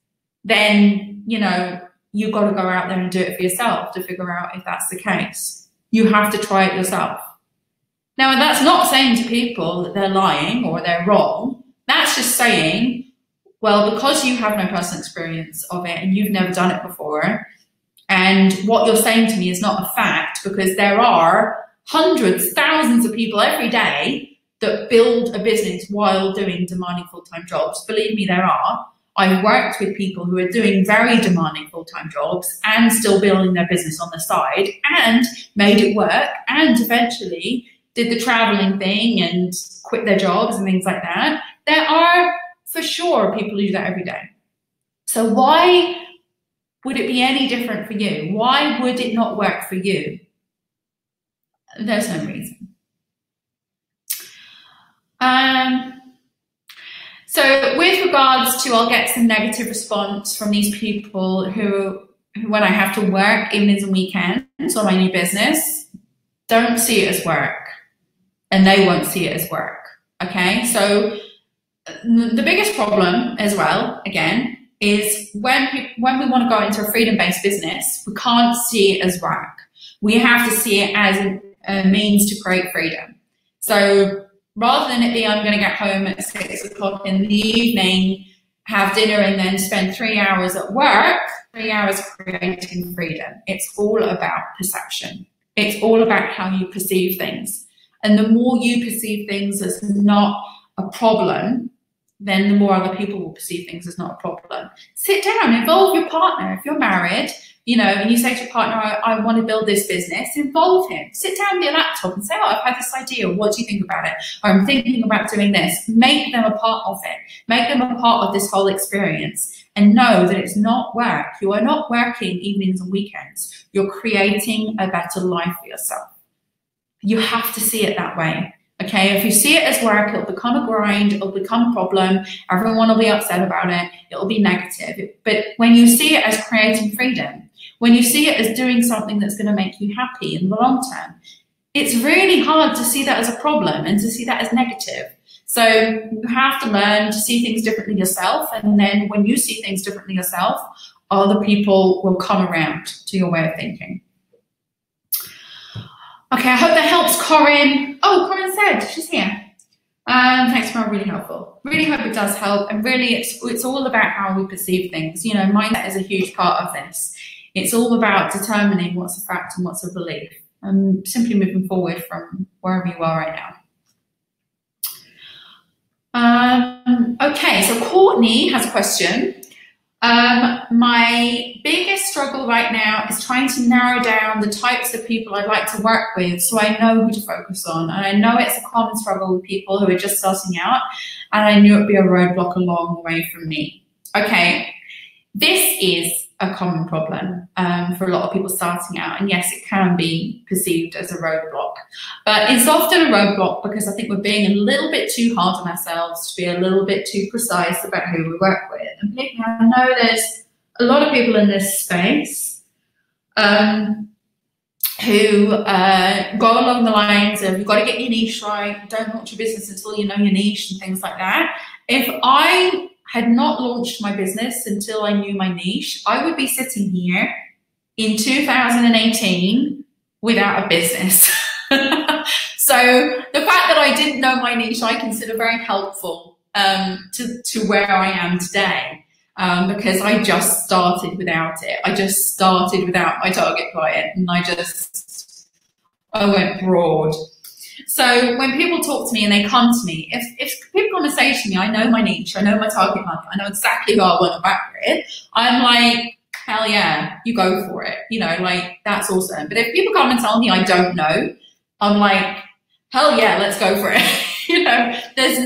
then, you know, you've got to go out there and do it for yourself to figure out if that's the case. You have to try it yourself. Now, that's not saying to people that they're lying or they're wrong. That's just saying, well, because you have no personal experience of it and you've never done it before, and what you're saying to me is not a fact, because there are hundreds, thousands of people every day that build a business while doing demanding full-time jobs. Believe me, there are. I've worked with people who are doing very demanding full-time jobs and still building their business on the side and made it work and eventually did the traveling thing and quit their jobs and things like that. There are, for sure, people who do that every day. So why would it be any different for you? Why would it not work for you? There's no reason. So with regards to, I'll get some negative response from these people who when I have to work evenings and weekends on my new business, don't see it as work, and they won't see it as work. Okay, so the biggest problem as well, again, is when we want to go into a freedom-based business, we can't see it as work. We have to see it as a means to create freedom. So rather than it be, I'm going to get home at 6 o'clock in the evening, have dinner, and then spend 3 hours at work, 3 hours creating freedom. It's all about perception. It's all about how you perceive things. And the more you perceive things as not a problem, then the more other people will perceive things as not a problem. Sit down, involve your partner. If you're married, you know, and you say to your partner, I want to build this business, involve him. Sit down with your laptop and say, oh, I've had this idea. What do you think about it? Or I'm thinking about doing this. Make them a part of it. Make them a part of this whole experience. And know that it's not work. You are not working evenings and weekends. You're creating a better life for yourself. You have to see it that way. Okay, if you see it as work, it'll become a grind, it'll become a problem, everyone will be upset about it, it'll be negative. But when you see it as creating freedom, when you see it as doing something that's going to make you happy in the long term, it's really hard to see that as a problem and to see that as negative. So you have to learn to see things differently yourself, and then when you see things differently yourself, other people will come around to your way of thinking. Okay, I hope that helps, Corinne. Oh, Corinne said, she's here. Thanks, Mel, really helpful. Really hope it does help. And really, it's all about how we perceive things. You know, mindset is a huge part of this. It's all about determining what's a fact and what's a belief. And simply moving forward from wherever you are right now. Okay, so Courtney has a question. My biggest struggle right now is trying to narrow down the types of people I'd like to work with so I know who to focus on. And I know it's a common struggle with people who are just starting out, and I knew it'd be a roadblock a long way from me. Okay, this is a common problem for a lot of people starting out, and yes, it can be perceived as a roadblock, but it's often a roadblock because I think we're being a little bit too hard on ourselves to be a little bit too precise about who we work with. And believe me, I know there's a lot of people in this space who go along the lines of, you've got to get your niche right, don't launch your business until you know your niche and things like that. If I had not launched my business until I knew my niche, I would be sitting here in 2018 without a business. So the fact that I didn't know my niche, I consider very helpful to where I am today. because I just started without it. I just started without my target client, and I went broad. So when people talk to me and they come to me, if people come and say to me, I know my niche, I know my target market, I know exactly who I want to work with, I'm like, hell yeah, you go for it. You know, like, that's awesome. But if people come and tell me I don't know, I'm like, hell yeah, let's go for it. You know, there's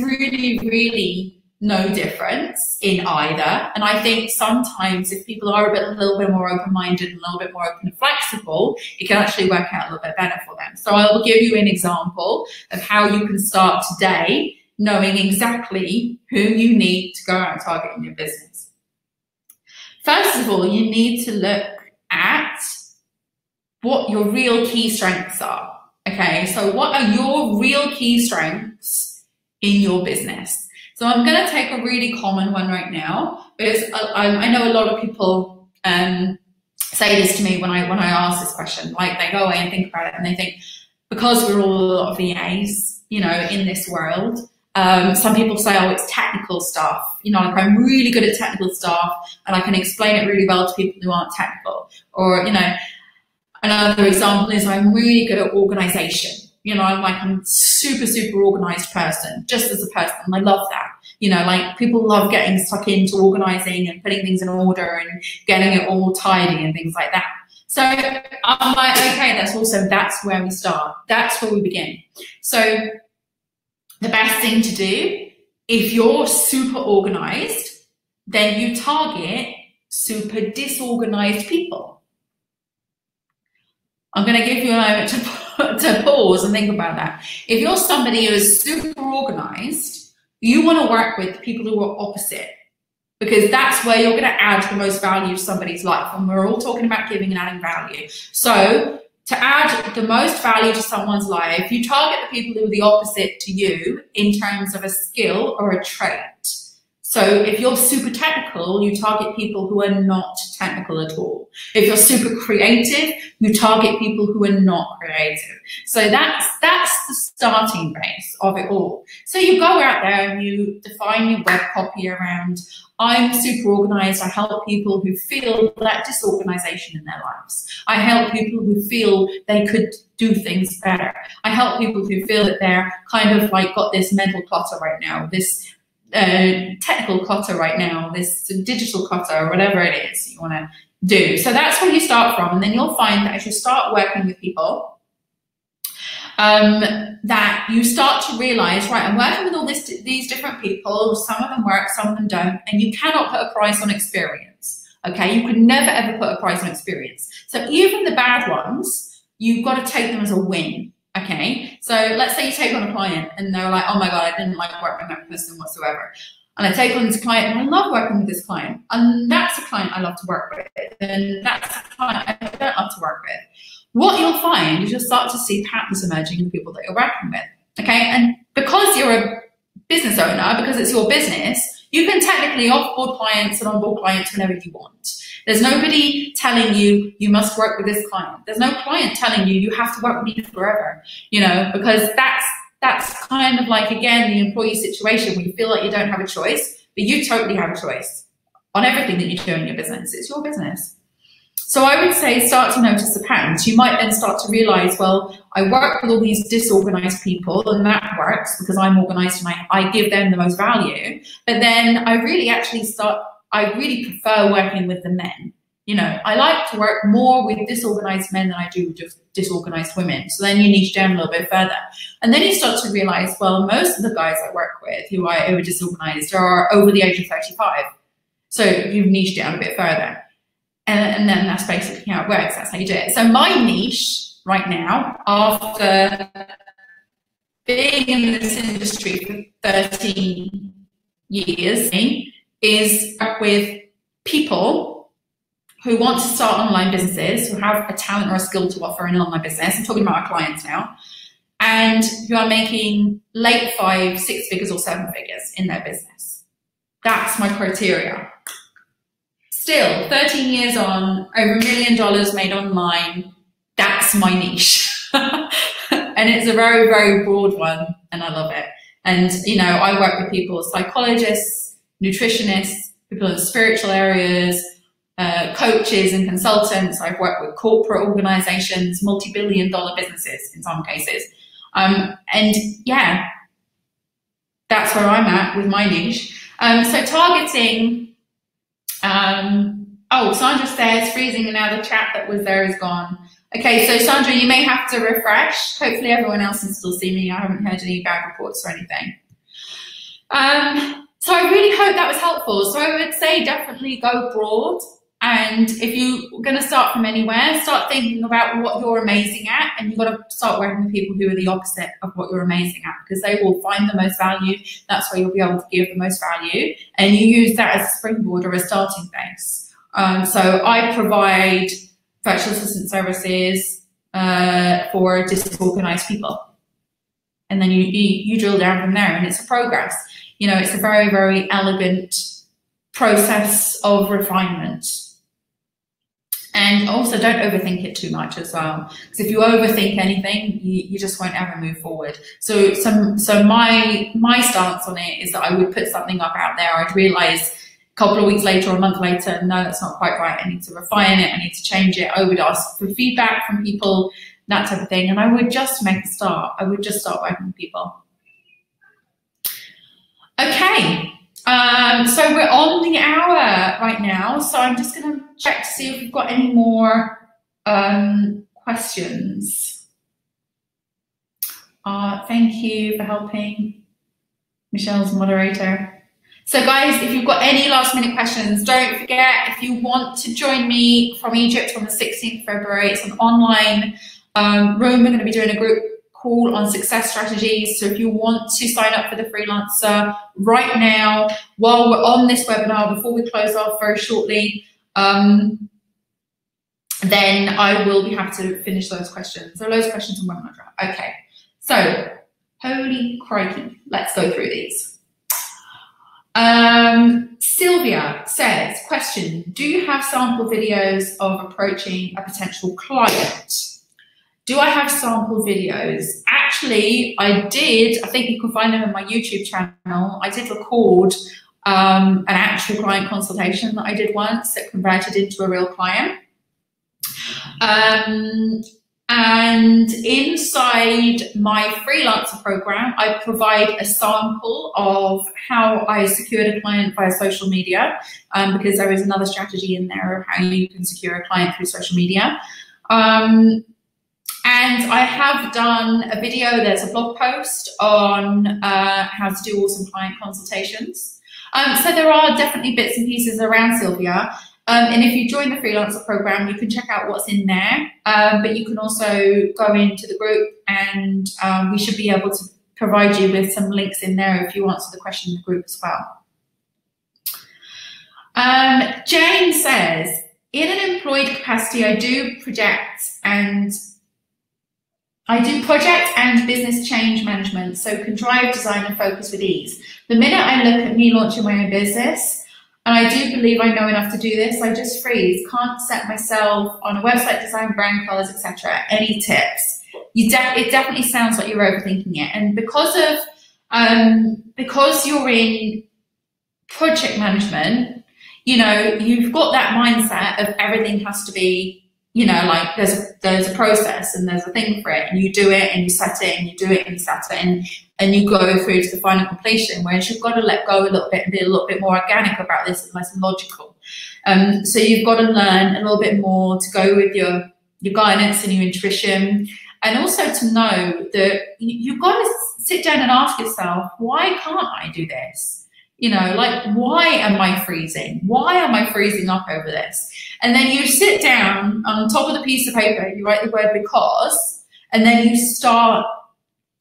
really, really no difference in either. And I think sometimes if people are a little bit more open-minded and a little bit more open and flexible, it can actually work out a little bit better for them. So I will give you an example of how you can start today knowing exactly who you need to go out and target in your business. First of all, you need to look at what your real key strengths are. Okay, so what are your real key strengths in your business? So I'm going to take a really common one right now, because I know a lot of people say this to me when I ask this question. Like, they go away and think about it, and they think, because we're all a lot of VAs, you know, in this world, some people say, oh, it's technical stuff. You know, like, I'm really good at technical stuff and I can explain it really well to people who aren't technical. Or, you know, another example is I'm really good at organization. You know, I'm super, super organized person, just as a person. And I love that. You know, like, people love getting stuck into organizing and putting things in order and getting it all tidy and things like that. So I'm like, okay, that's awesome. That's where we start. That's where we begin. So the best thing to do, if you're super organized, then you target super disorganized people. I'm going to give you a moment to pause and think about that. If you're somebody who is super organized, you want to work with people who are opposite, because that's where you're going to add the most value to somebody's life. And we're all talking about giving and adding value. So to add the most value to someone's life, you target the people who are the opposite to you in terms of a skill or a trait. So if you're super technical, you target people who are not technical at all. If you're super creative, you target people who are not creative. So that's the starting base of it all. So you go out there and you define your web copy around, I'm super organized. I help people who feel that disorganization in their lives. I help people who feel they could do things better. I help people who feel that they're kind of like got this mental clutter right now, this technical clutter right now, this digital clutter, or whatever it is you want to do. So that's where you start from. And then you'll find that as you start working with people, that you start to realize, right, I'm working with all these different people. Some of them work, some of them don't. And you cannot put a price on experience. Okay, you could never ever put a price on experience. So even the bad ones, you've got to take them as a win. Okay, so let's say you take on a client and they're like, oh my God, I didn't like working with that person whatsoever. And I take on this client and I love working with this client. And that's a client I love to work with. And that's a client I don't love to work with. What you'll find is you'll start to see patterns emerging in the people that you're working with. Okay, and because you're a business owner, because it's your business, you can technically offboard clients and onboard clients whenever you want. There's nobody telling you, you must work with this client. There's no client telling you, you have to work with me forever, you know, because that's kind of like, again, the employee situation where you feel like you don't have a choice, but you totally have a choice on everything that you do in your business. It's your business. So I would say start to notice the patterns. You might then start to realize, well, I work with all these disorganized people and that works because I'm organized and I give them the most value. But then I really prefer working with the men. You know, I like to work more with disorganized men than I do with disorganized women. So then you niche down a little bit further. And then you start to realize, well, most of the guys I work with who are disorganized are over the age of 35. So you've niched down a bit further. And then that's basically how it works. That's how you do it. So my niche right now, after being in this industry for 13 years, is work with people who want to start online businesses, who have a talent or a skill to offer in an online business. I'm talking about our clients now, and who are making late 5, 6 figures or 7 figures in their business. That's my criteria. Still, 13 years on, over $1 million made online, that's my niche. And it's a very, very broad one, and I love it. And, you know, I work with people, psychologists, nutritionists, people in the spiritual areas, coaches and consultants. I've worked with corporate organizations, multi-billion-dollar businesses in some cases. And yeah, that's where I'm at with my niche. So targeting, oh, Sandra says freezing and now the chat that was there is gone. Okay, so Sandra, you may have to refresh. Hopefully everyone else can still see me. I haven't heard any bad reports or anything. So I really hope that was helpful. So I would say definitely go broad. And if you're going to start from anywhere, start thinking about what you're amazing at, and you've got to start working with people who are the opposite of what you're amazing at, because they will find the most value. That's where you'll be able to give the most value, and you use that as a springboard or a starting base. So I provide virtual assistant services for disorganized people, and then you drill down from there, and it's a progress. You know, it's a very, very elegant process of refinement. And also don't overthink it too much as well, because if you overthink anything, you just won't ever move forward. So my stance on it is that I would put something up out there. I'd realize a couple of weeks later or a month later, no, that's not quite right. I need to refine it. I need to change it. I would ask for feedback from people, that type of thing. And I would just make a start. I would just start working with people. Okay. So we're on the hour right now, so I'm just going to check to see if we've got any more questions. Thank you for helping. Michelle's moderator. So guys, if you've got any last minute questions, don't forget, if you want to join me from Egypt on the 16th of February, it's an online room. We're going to be doing a group call on success strategies. So if you want to sign up for the Freelancer right now, while we're on this webinar, before we close off very shortly, then I will be happy to finish those questions. So those questions on webinar draft. Okay, so holy crikey, let's go through these. Sylvia says, question, do you have sample videos of approaching a potential client? Do I have sample videos? Actually, I did. I think you can find them in my YouTube channel. I did record an actual client consultation that I did once that converted into a real client. And inside my Freelancer program, I provide a sample of how I secured a client via social media, because there is another strategy in there of how you can secure a client through social media. And I have done a video, there's a blog post on how to do awesome client consultations. So there are definitely bits and pieces around, Sylvia. And if you join the Freelancer program, you can check out what's in there. But you can also go into the group, and we should be able to provide you with some links in there if you answer the question in the group as well. Jane says, in an employed capacity, I do project and business change management, so can drive design and focus with ease. The minute I look at me launching my own business, and I do believe I know enough to do this, I just freeze, can't set myself on a website design, brand colors, etc. Any tips? It definitely sounds like you're overthinking it, and because you're in project management, you know, you've got that mindset of everything has to be, you know, like there's a process and there's a thing for it, and you do it and you set it and you do it and you set it and you go through to the final completion, whereas you've got to let go a little bit and be a little bit more organic about this and less logical. So you've got to learn a little bit more to go with your guidance and your intuition, and also to know that you've got to sit down and ask yourself, why can't I do this? You know, like, why am I freezing? Why am I freezing up over this? And then you sit down on top of the piece of paper, you write the word because, and then you start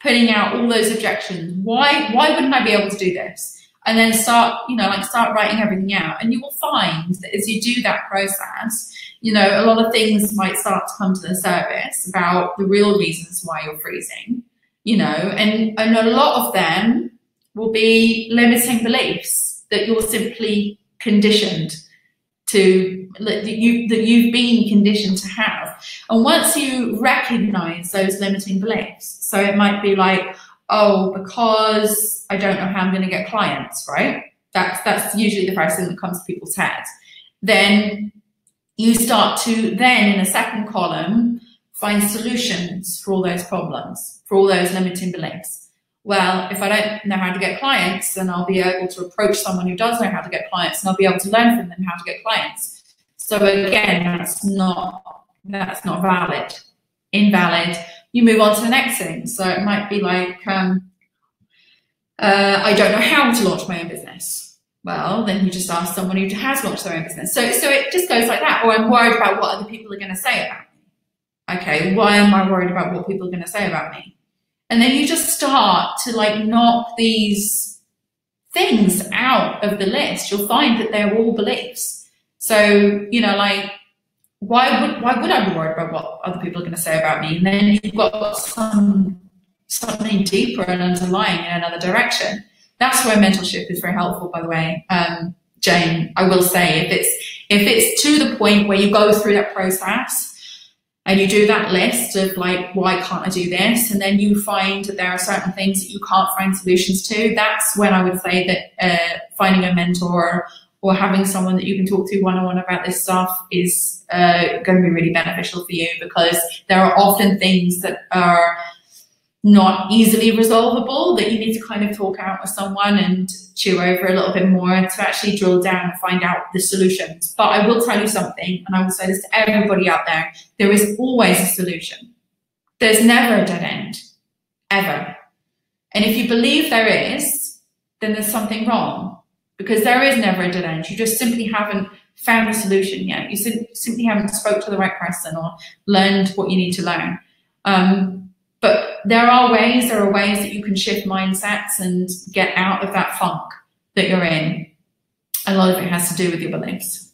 putting out all those objections. Why wouldn't I be able to do this? And then start, you know, like start writing everything out. And you will find that as you do that process, you know, a lot of things might start to come to the surface about the real reasons why you're freezing, you know, and a lot of them will be limiting beliefs that you're simply conditioned to, that you've been conditioned to have. And once you recognize those limiting beliefs, so it might be like, oh, because I don't know how I'm going to get clients, right? That's usually the first thing that comes to people's heads. Then you start to then, in a second column, find solutions for all those problems, for all those limiting beliefs. Well, if I don't know how to get clients, then I'll be able to approach someone who does know how to get clients, and I'll be able to learn from them how to get clients. So again, that's not valid, invalid. You move on to the next thing. So it might be like, I don't know how to launch my own business. Well, then you just ask someone who has launched their own business. So it just goes like that. Or I'm worried about what other people are going to say about me. Okay, why am I worried about what people are going to say about me? And then you just start to like knock these things out of the list. You'll find that they're all beliefs. So, you know, like, why would I be worried about what other people are going to say about me? And then you've got something deeper and underlying in another direction. That's where mentorship is very helpful, by the way. Jane, I will say, if it's to the point where you go through that process and you do that list of like, why can't I do this? And then you find that there are certain things that you can't find solutions to. That's when I would say that finding a mentor or having someone that you can talk to one-on-one about this stuff is going to be really beneficial for you, because there are often things that are not easily resolvable that you need to kind of talk out with someone and chew over a little bit more to actually drill down and find out the solutions. But I will tell you something, and I will say this to everybody out there is always a solution. There's never a dead end, ever. And if you believe there is, then there's something wrong, because there is never a dead end. You just simply haven't found a solution yet. You simply haven't spoke to the right person or learned what you need to learn. But there are ways that you can shift mindsets and get out of that funk that you're in. A lot of it has to do with your beliefs.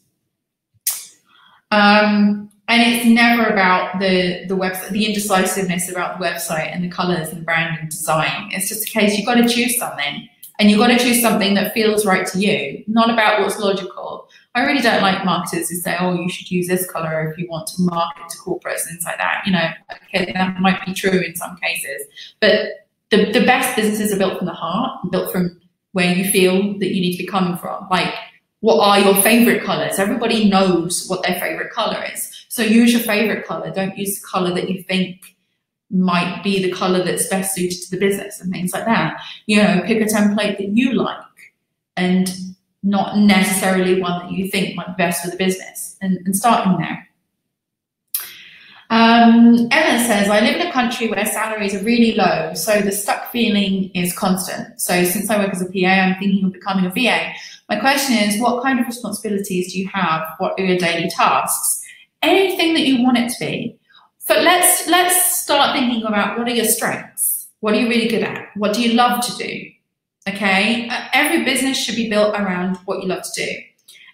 And it's never about the website, the indecisiveness about the website and the colors and brand and design. It's just a case, you've got to choose something, and you've got to choose something that feels right to you, not about what's logical. I really don't like marketers who say, oh, you should use this color if you want to market to corporates and things like that. You know, okay, that might be true in some cases, but the best businesses are built from the heart, built from where you feel that you need to be coming from. Like, what are your favorite colors? Everybody knows what their favorite color is. So use your favorite color. Don't use the color that you think might be the color that's best suited to the business and things like that. You know, pick a template that you like and not necessarily one that you think might be best for the business, and start in there. Ellen says, I live in a country where salaries are really low, so the stuck feeling is constant. So since I work as a PA, I'm thinking of becoming a VA. My question is, what kind of responsibilities do you have? What are your daily tasks? Anything that you want it to be. So let's start thinking about, what are your strengths? What are you really good at? What do you love to do? Okay, every business should be built around what you love to do.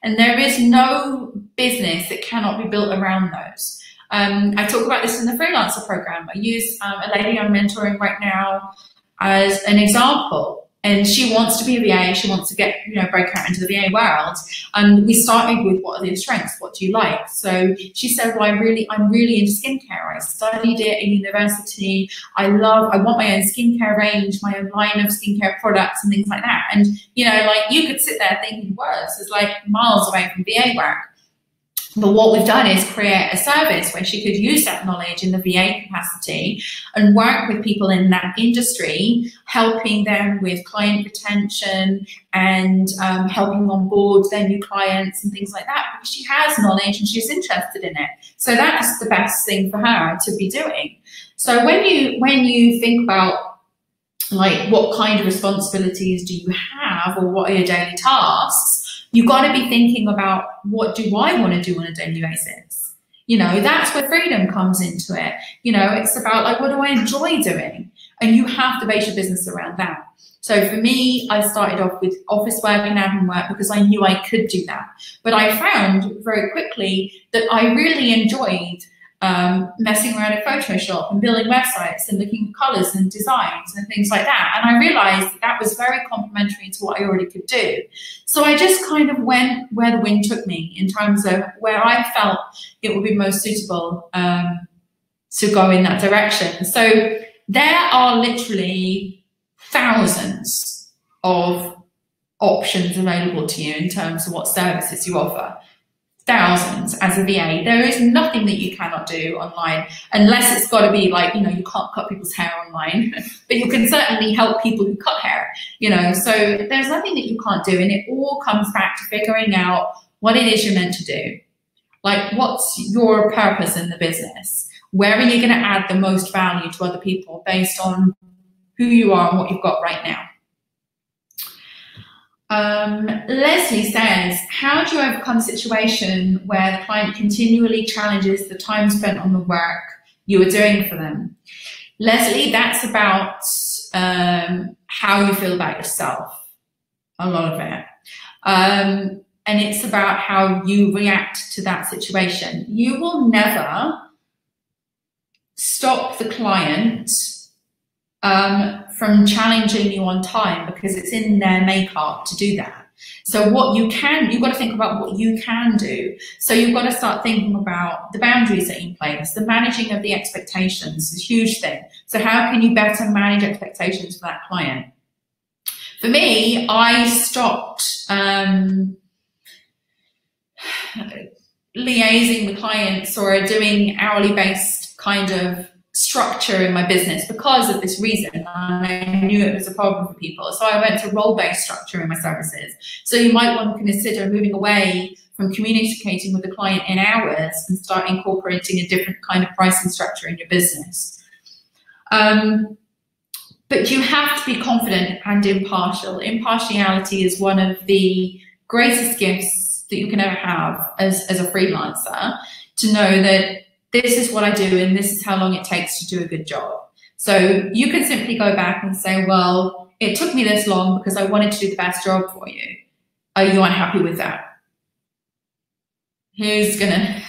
And there is no business that cannot be built around those. I talk about this in the Freelancer Program. I use a lady I'm mentoring right now as an example. And she wants to be a VA. She wants to get, you know, break out into the VA world. And we started with, what are your strengths? What do you like? So she said, well, I'm really into skincare. I studied it in university. I want my own skincare range, my own line of skincare products and things like that. And, you know, like, you could sit there thinking, well, this is like miles away from VA work. But what we've done is create a service where she could use that knowledge in the VA capacity and work with people in that industry, helping them with client retention and helping on board their new clients and things like that, because she has knowledge and she's interested in it. So that's the best thing for her to be doing. So when you think about, like, what kind of responsibilities do you have, or what are your daily tasks, you've got to be thinking about, what do I want to do on a daily basis? You know, that's where freedom comes into it. You know, it's about, like, what do I enjoy doing? And you have to base your business around that. So for me, I started off with office work and admin work because I knew I could do that. But I found very quickly that I really enjoyed messing around in Photoshop and building websites and looking at colors and designs and things like that. And I realized that was very complementary to what I already could do. So I just kind of went where the wind took me in terms of where I felt it would be most suitable to go in that direction. So there are literally thousands of options available to you in terms of what services you offer. Thousands as a VA. There is nothing that you cannot do online, unless it's got to be like, you know, you can't cut people's hair online, but you can certainly help people who cut hair, you know, so there's nothing that you can't do. And it all comes back to figuring out what it is you're meant to do. Like, what's your purpose in the business? Where are you going to add the most value to other people based on who you are and what you've got right now? Leslie says, how do you overcome a situation where the client continually challenges the time spent on the work you are doing for them? Leslie, that's about how you feel about yourself, a lot of it. And it's about how you react to that situation. You will never stop the client from challenging you on time, because it's in their makeup to do that. So what you can, you've got to think about what you can do. So you've got to start thinking about the boundaries that you place. The managing of the expectations is a huge thing. So how can you better manage expectations for that client? For me, I stopped liaising with clients or doing hourly based kind of structure in my business because of this reason. I knew it was a problem for people. So I went to role-based structure in my services. So you might want to consider moving away from communicating with the client in hours and start incorporating a different kind of pricing structure in your business. But you have to be confident and impartial. Impartiality is one of the greatest gifts that you can ever have as a freelancer, to know that this is what I do and this is how long it takes to do a good job. So you can simply go back and say, well, it took me this long because I wanted to do the best job for you. Are you unhappy with that? It's gonna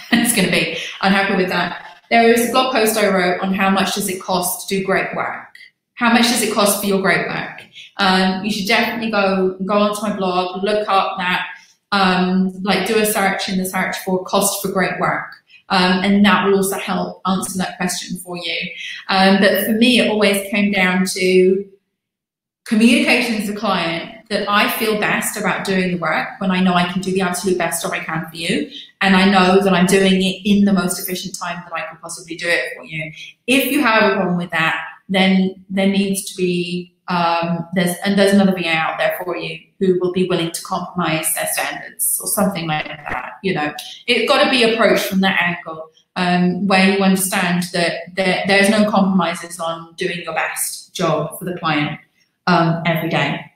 be unhappy with that. There is a blog post I wrote on how much does it cost to do great work. How much does it cost for your great work? You should definitely go onto my blog, look up that, like do a search in the search for cost for great work. And that will also help answer that question for you. But for me, it always came down to communicating to the client that I feel best about doing the work when I know I can do the absolute best job I can for you. And I know that I'm doing it in the most efficient time that I can possibly do it for you. If you have a problem with that, then there needs to be, there's another VA out there for you who will be willing to compromise their standards or something like that. You know, it's got to be approached from that angle, where you understand that there's no compromises on doing your best job for the client every day.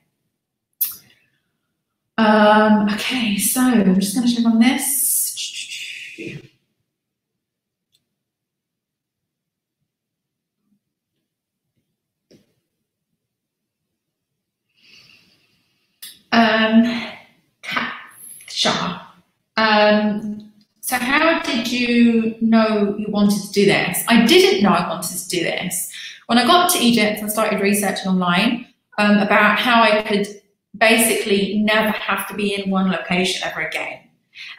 Okay, so I'm just going to check on this. So how did you know you wanted to do this? I didn't know I wanted to do this. When I got to Egypt, I started researching online about how I could basically never have to be in one location ever again.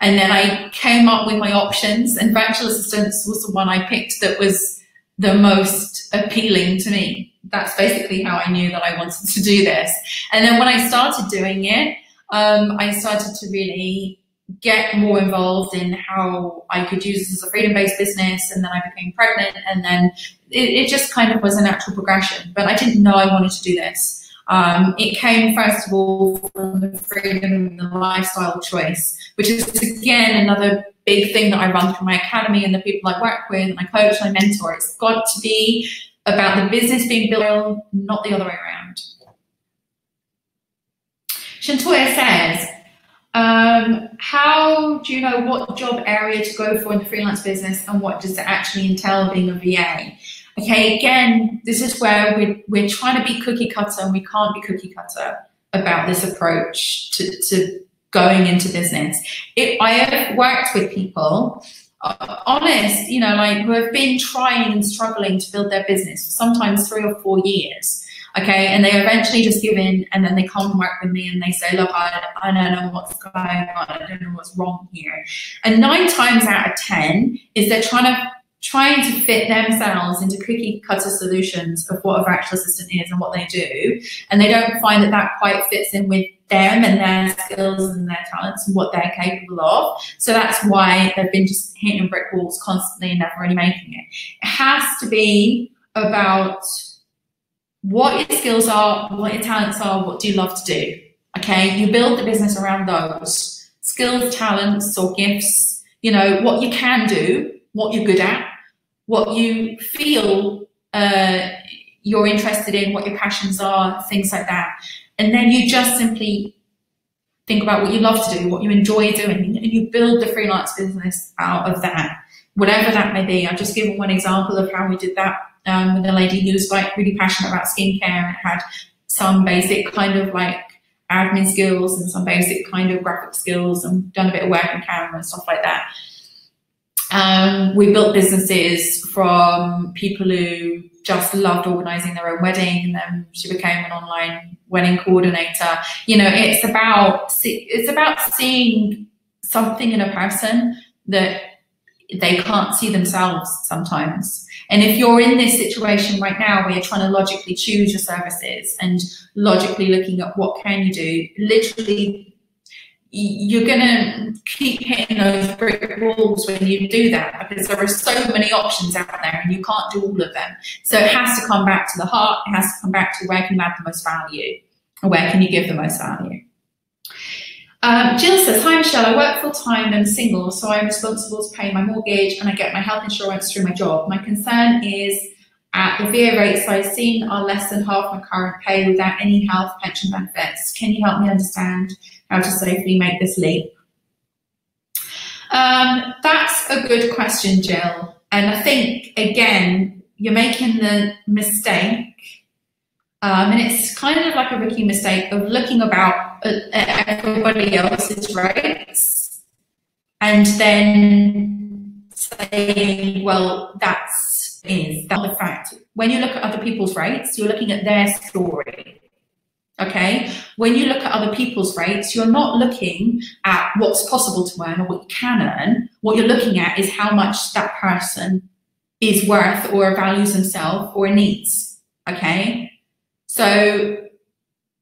And then I came up with my options, and virtual assistance was the one I picked that was the most appealing to me. That's basically how I knew that I wanted to do this. And then when I started doing it, I started to really get more involved in how I could use this as a freedom-based business, and then I became pregnant, and then it just kind of was a natural progression. But I didn't know I wanted to do this. It came first of all from the freedom and the lifestyle choice, which is again another big thing that I run through my academy and the people I work with and I coach and I mentor. It's got to be about the business being built, not the other way around. Shantoya says, how do you know what job area to go for in the freelance business, and what does it actually entail being a VA? Okay, again, this is where we're trying to be cookie cutter, and we can't be cookie cutter about this approach to going into business. I have worked with people, honest, you know, like who have been trying and struggling to build their business for sometimes 3 or 4 years. Okay, and they eventually just give in, and then they come and work with me and they say, look, I don't know what's going on, I don't know what's wrong here. And 9 times out of 10 is they're trying to fit themselves into cookie cutter solutions of what a virtual assistant is and what they do. And they don't find that quite fits in with them and their skills and their talents and what they're capable of. So that's why they've been just hitting brick walls constantly and never really making it. It has to be about what your skills are, what your talents are, what do you love to do, okay? You build the business around those skills, talents, or gifts, you know, what you can do, what you're good at, what you feel you're interested in, what your passions are, things like that. And then you just simply think about what you love to do, what you enjoy doing, and you build the freelance business out of that, whatever that may be. I've just given one example of how we did that with a lady who was like really passionate about skincare and had some basic kind of like admin skills and some basic kind of graphic skills and done a bit of work on camera and stuff like that. We built businesses from people who just loved organising their own wedding, and then she became an online wedding coordinator. You know, it's about seeing something in a person that they can't see themselves sometimes. And if you're in this situation right now where you're trying to logically choose your services and logically looking at what can you do, literally you're gonna keep hitting those brick walls when you do that, because there are so many options out there and you can't do all of them. So it has to come back to the heart. It has to come back to where can you add the most value, or where can you give the most value. Jill says, hi Michelle, I work full-time and single, so I'm responsible to pay my mortgage and I get my health insurance through my job. My concern is at the VA rates I've seen are less than half my current pay without any health pension benefits. Can you help me understand how to safely make this leap? That's a good question, Jill. And I think, again, you're making the mistake, and it's kind of like a rookie mistake of looking about at everybody else's rates and then saying, well, that's not the fact. When you look at other people's rates, you're looking at their story. Okay, when you look at other people's rates, you're not looking at what's possible to earn or what you can earn. What you're looking at is how much that person is worth or values himself or needs. Okay, so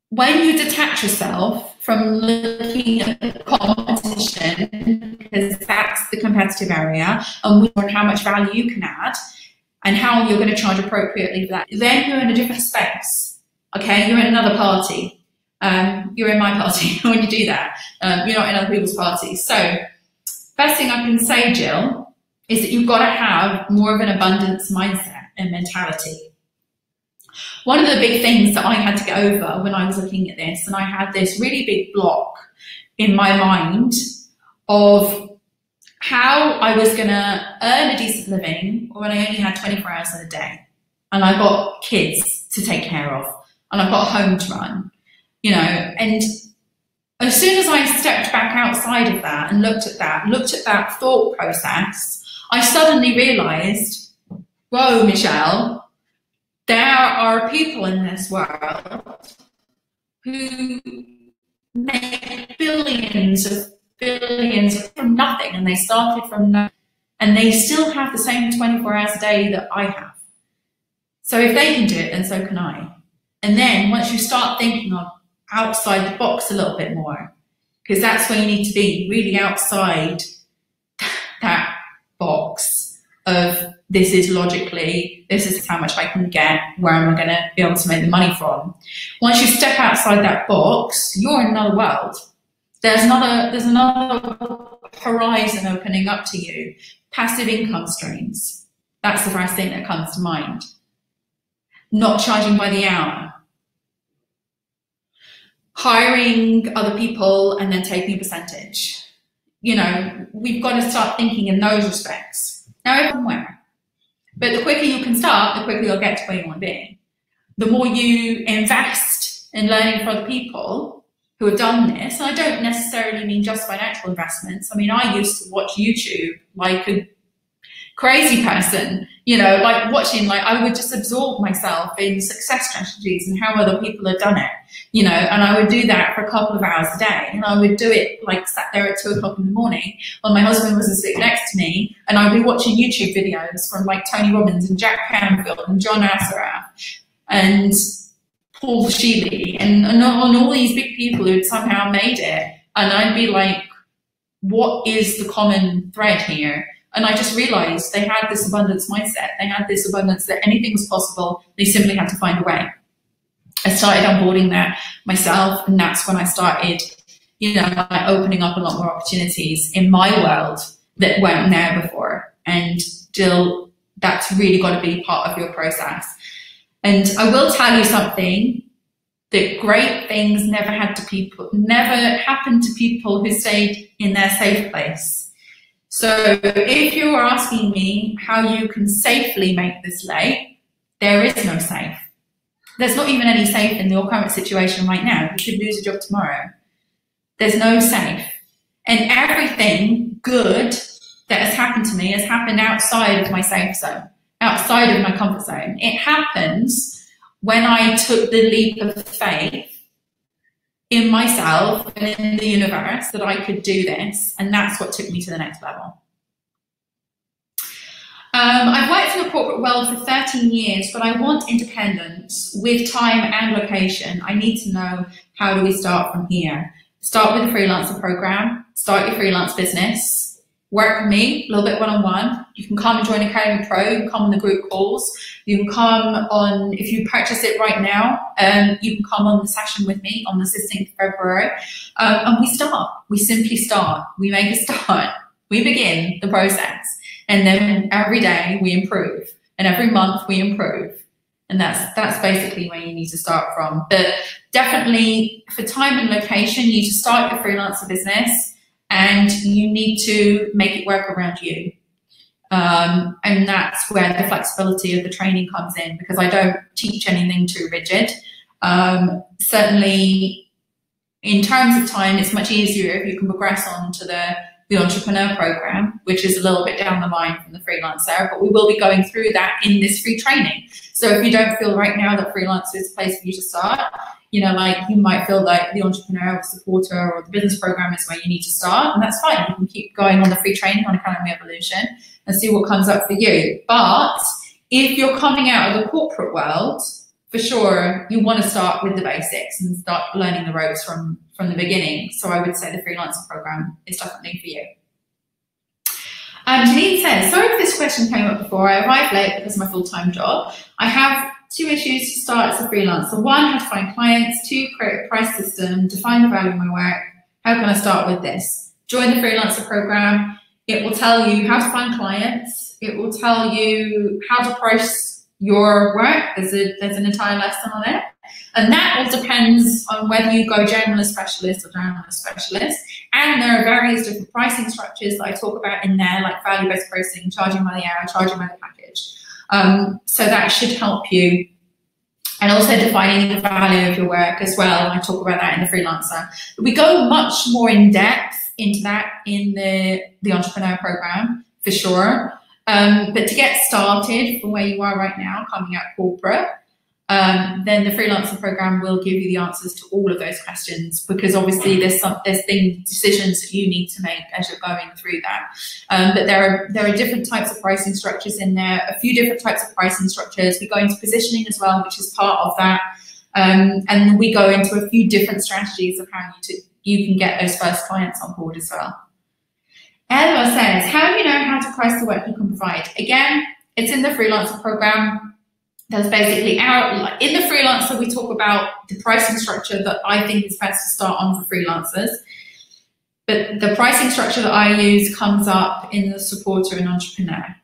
when you detach yourself from looking at the competition, because that's the competitive area, and how much value you can add and how you're going to charge appropriately for that, then you're in a different space. Okay, you're in another party. You're in my party when you do that. You're not in other people's parties. So first thing I can say, Jill, is that you've got to have more of an abundance mindset and mentality. One of the big things that I had to get over when I was looking at this, and I had this really big block in my mind of how I was going to earn a decent living when I only had 24 hours in a day. And I got kids to take care of. And I've got a home to run, you know, and as soon as I stepped back outside of that and looked at that thought process, I suddenly realized, whoa, Michelle, there are people in this world who make billions from nothing, and they started from nothing, and they still have the same 24 hours a day that I have. So if they can do it, then so can I. And then once you start thinking of outside the box a little bit more, because that's where you need to be, really outside that box of this is logically, this is how much I can get, where am I going to be able to make the money from. Once you step outside that box, you're in another world. There's another horizon opening up to you. Passive income streams. That's the first thing that comes to mind. Not charging by the hour. Hiring other people and then taking a percentage. You know, we've got to start thinking in those respects. Now, everywhere. But the quicker you can start, the quicker you'll get to where you want to be. The more you invest in learning from other people who have done this, and I don't necessarily mean just financial investments. I mean, I used to watch YouTube like a crazy person, you know, like watching, like I would just absorb myself in success strategies and how other people have done it, you know, and I would do that for a couple of hours a day. And I would do it like sat there at 2 o'clock in the morning while my husband was asleep next to me, and I'd be watching YouTube videos from like Tony Robbins and Jack Canfield and John Assaraf and Paul Sheely and all these big people who'd somehow made it. And I'd be like, what is the common thread here? And I just realized they had this abundance mindset. They had this abundance that anything was possible. They simply had to find a way. I started onboarding that myself, and that's when I started, you know, opening up a lot more opportunities in my world that weren't there before. And still, that's really got to be part of your process. And I will tell you something, that great things never happened to people who stayed in their safe place. So if you're asking me how you can safely make this leap, there is no safe. There's not even any safe in your current situation right now. You could lose a job tomorrow. There's no safe. And everything good that has happened to me has happened outside of my safe zone, outside of my comfort zone. It happens when I took the leap of faith in myself and in the universe that I could do this, and that's what took me to the next level. I've worked in the corporate world for 13 years, but I want independence with time and location. I need to know, how do we start from here? Start with the Freelancer Program, start your freelance business, work with me, a little bit one-on-one. You can come and join Academy Pro, you can come on the group calls, you can come on, if you purchase it right now, you can come on the session with me on the 16th of February. And we simply start, we make a start, we begin the process. And then every day we improve, and every month we improve. And that's basically where you need to start from. But definitely for time and location, you need to start your freelancer business, and you need to make it work around you. And that's where the flexibility of the training comes in, because I don't teach anything too rigid. Certainly in terms of time, it's much easier if you can progress on to the Entrepreneur Program, which is a little bit down the line from the Freelancer, but we will be going through that in this free training. So if you don't feel right now that Freelancer is a place for you to start, you know, like you might feel like the Entrepreneur or Supporter or the Business Program is where you need to start, and that's fine. You can keep going on the free training on Academy Evolution and see what comes up for you. But if you're coming out of the corporate world, for sure, you want to start with the basics and start learning the ropes from the beginning. So I would say the Freelancer Program is definitely for you. Janine says, sorry if this question came up before. I arrived late because of my full-time job. I have 2 issues to start as a freelancer. 1, how to find clients. 2, create a price system, define the value of my work. How can I start with this? Join the Freelancer Program. It will tell you how to find clients. It will tell you how to price your work. There's an entire lesson on it. And that all depends on whether you go generalist specialist or generalist specialist. And there are various different pricing structures that I talk about in there, like value-based pricing, charging by the hour, charging by the package. So that should help you. And also defining the value of your work as well. I talk about that in the Freelancer. We go much more in depth into that in the Entrepreneur Program, for sure. But to get started from where you are right now, coming out corporate, then the Freelancer Program will give you the answers to all of those questions, because obviously there's decisions that you need to make as you're going through that. But there are different types of pricing structures in there, a few different types of pricing structures. We go into positioning as well, which is part of that. And we go into a few different strategies of how you can get those first clients on board as well. Ella says, how do you know how to price the work you can provide? Again, it's in the Freelancer Program. That's basically in the Freelancer, we talk about the pricing structure that I think is best to start on for freelancers. But the pricing structure that I use comes up in the Supporter and Entrepreneur.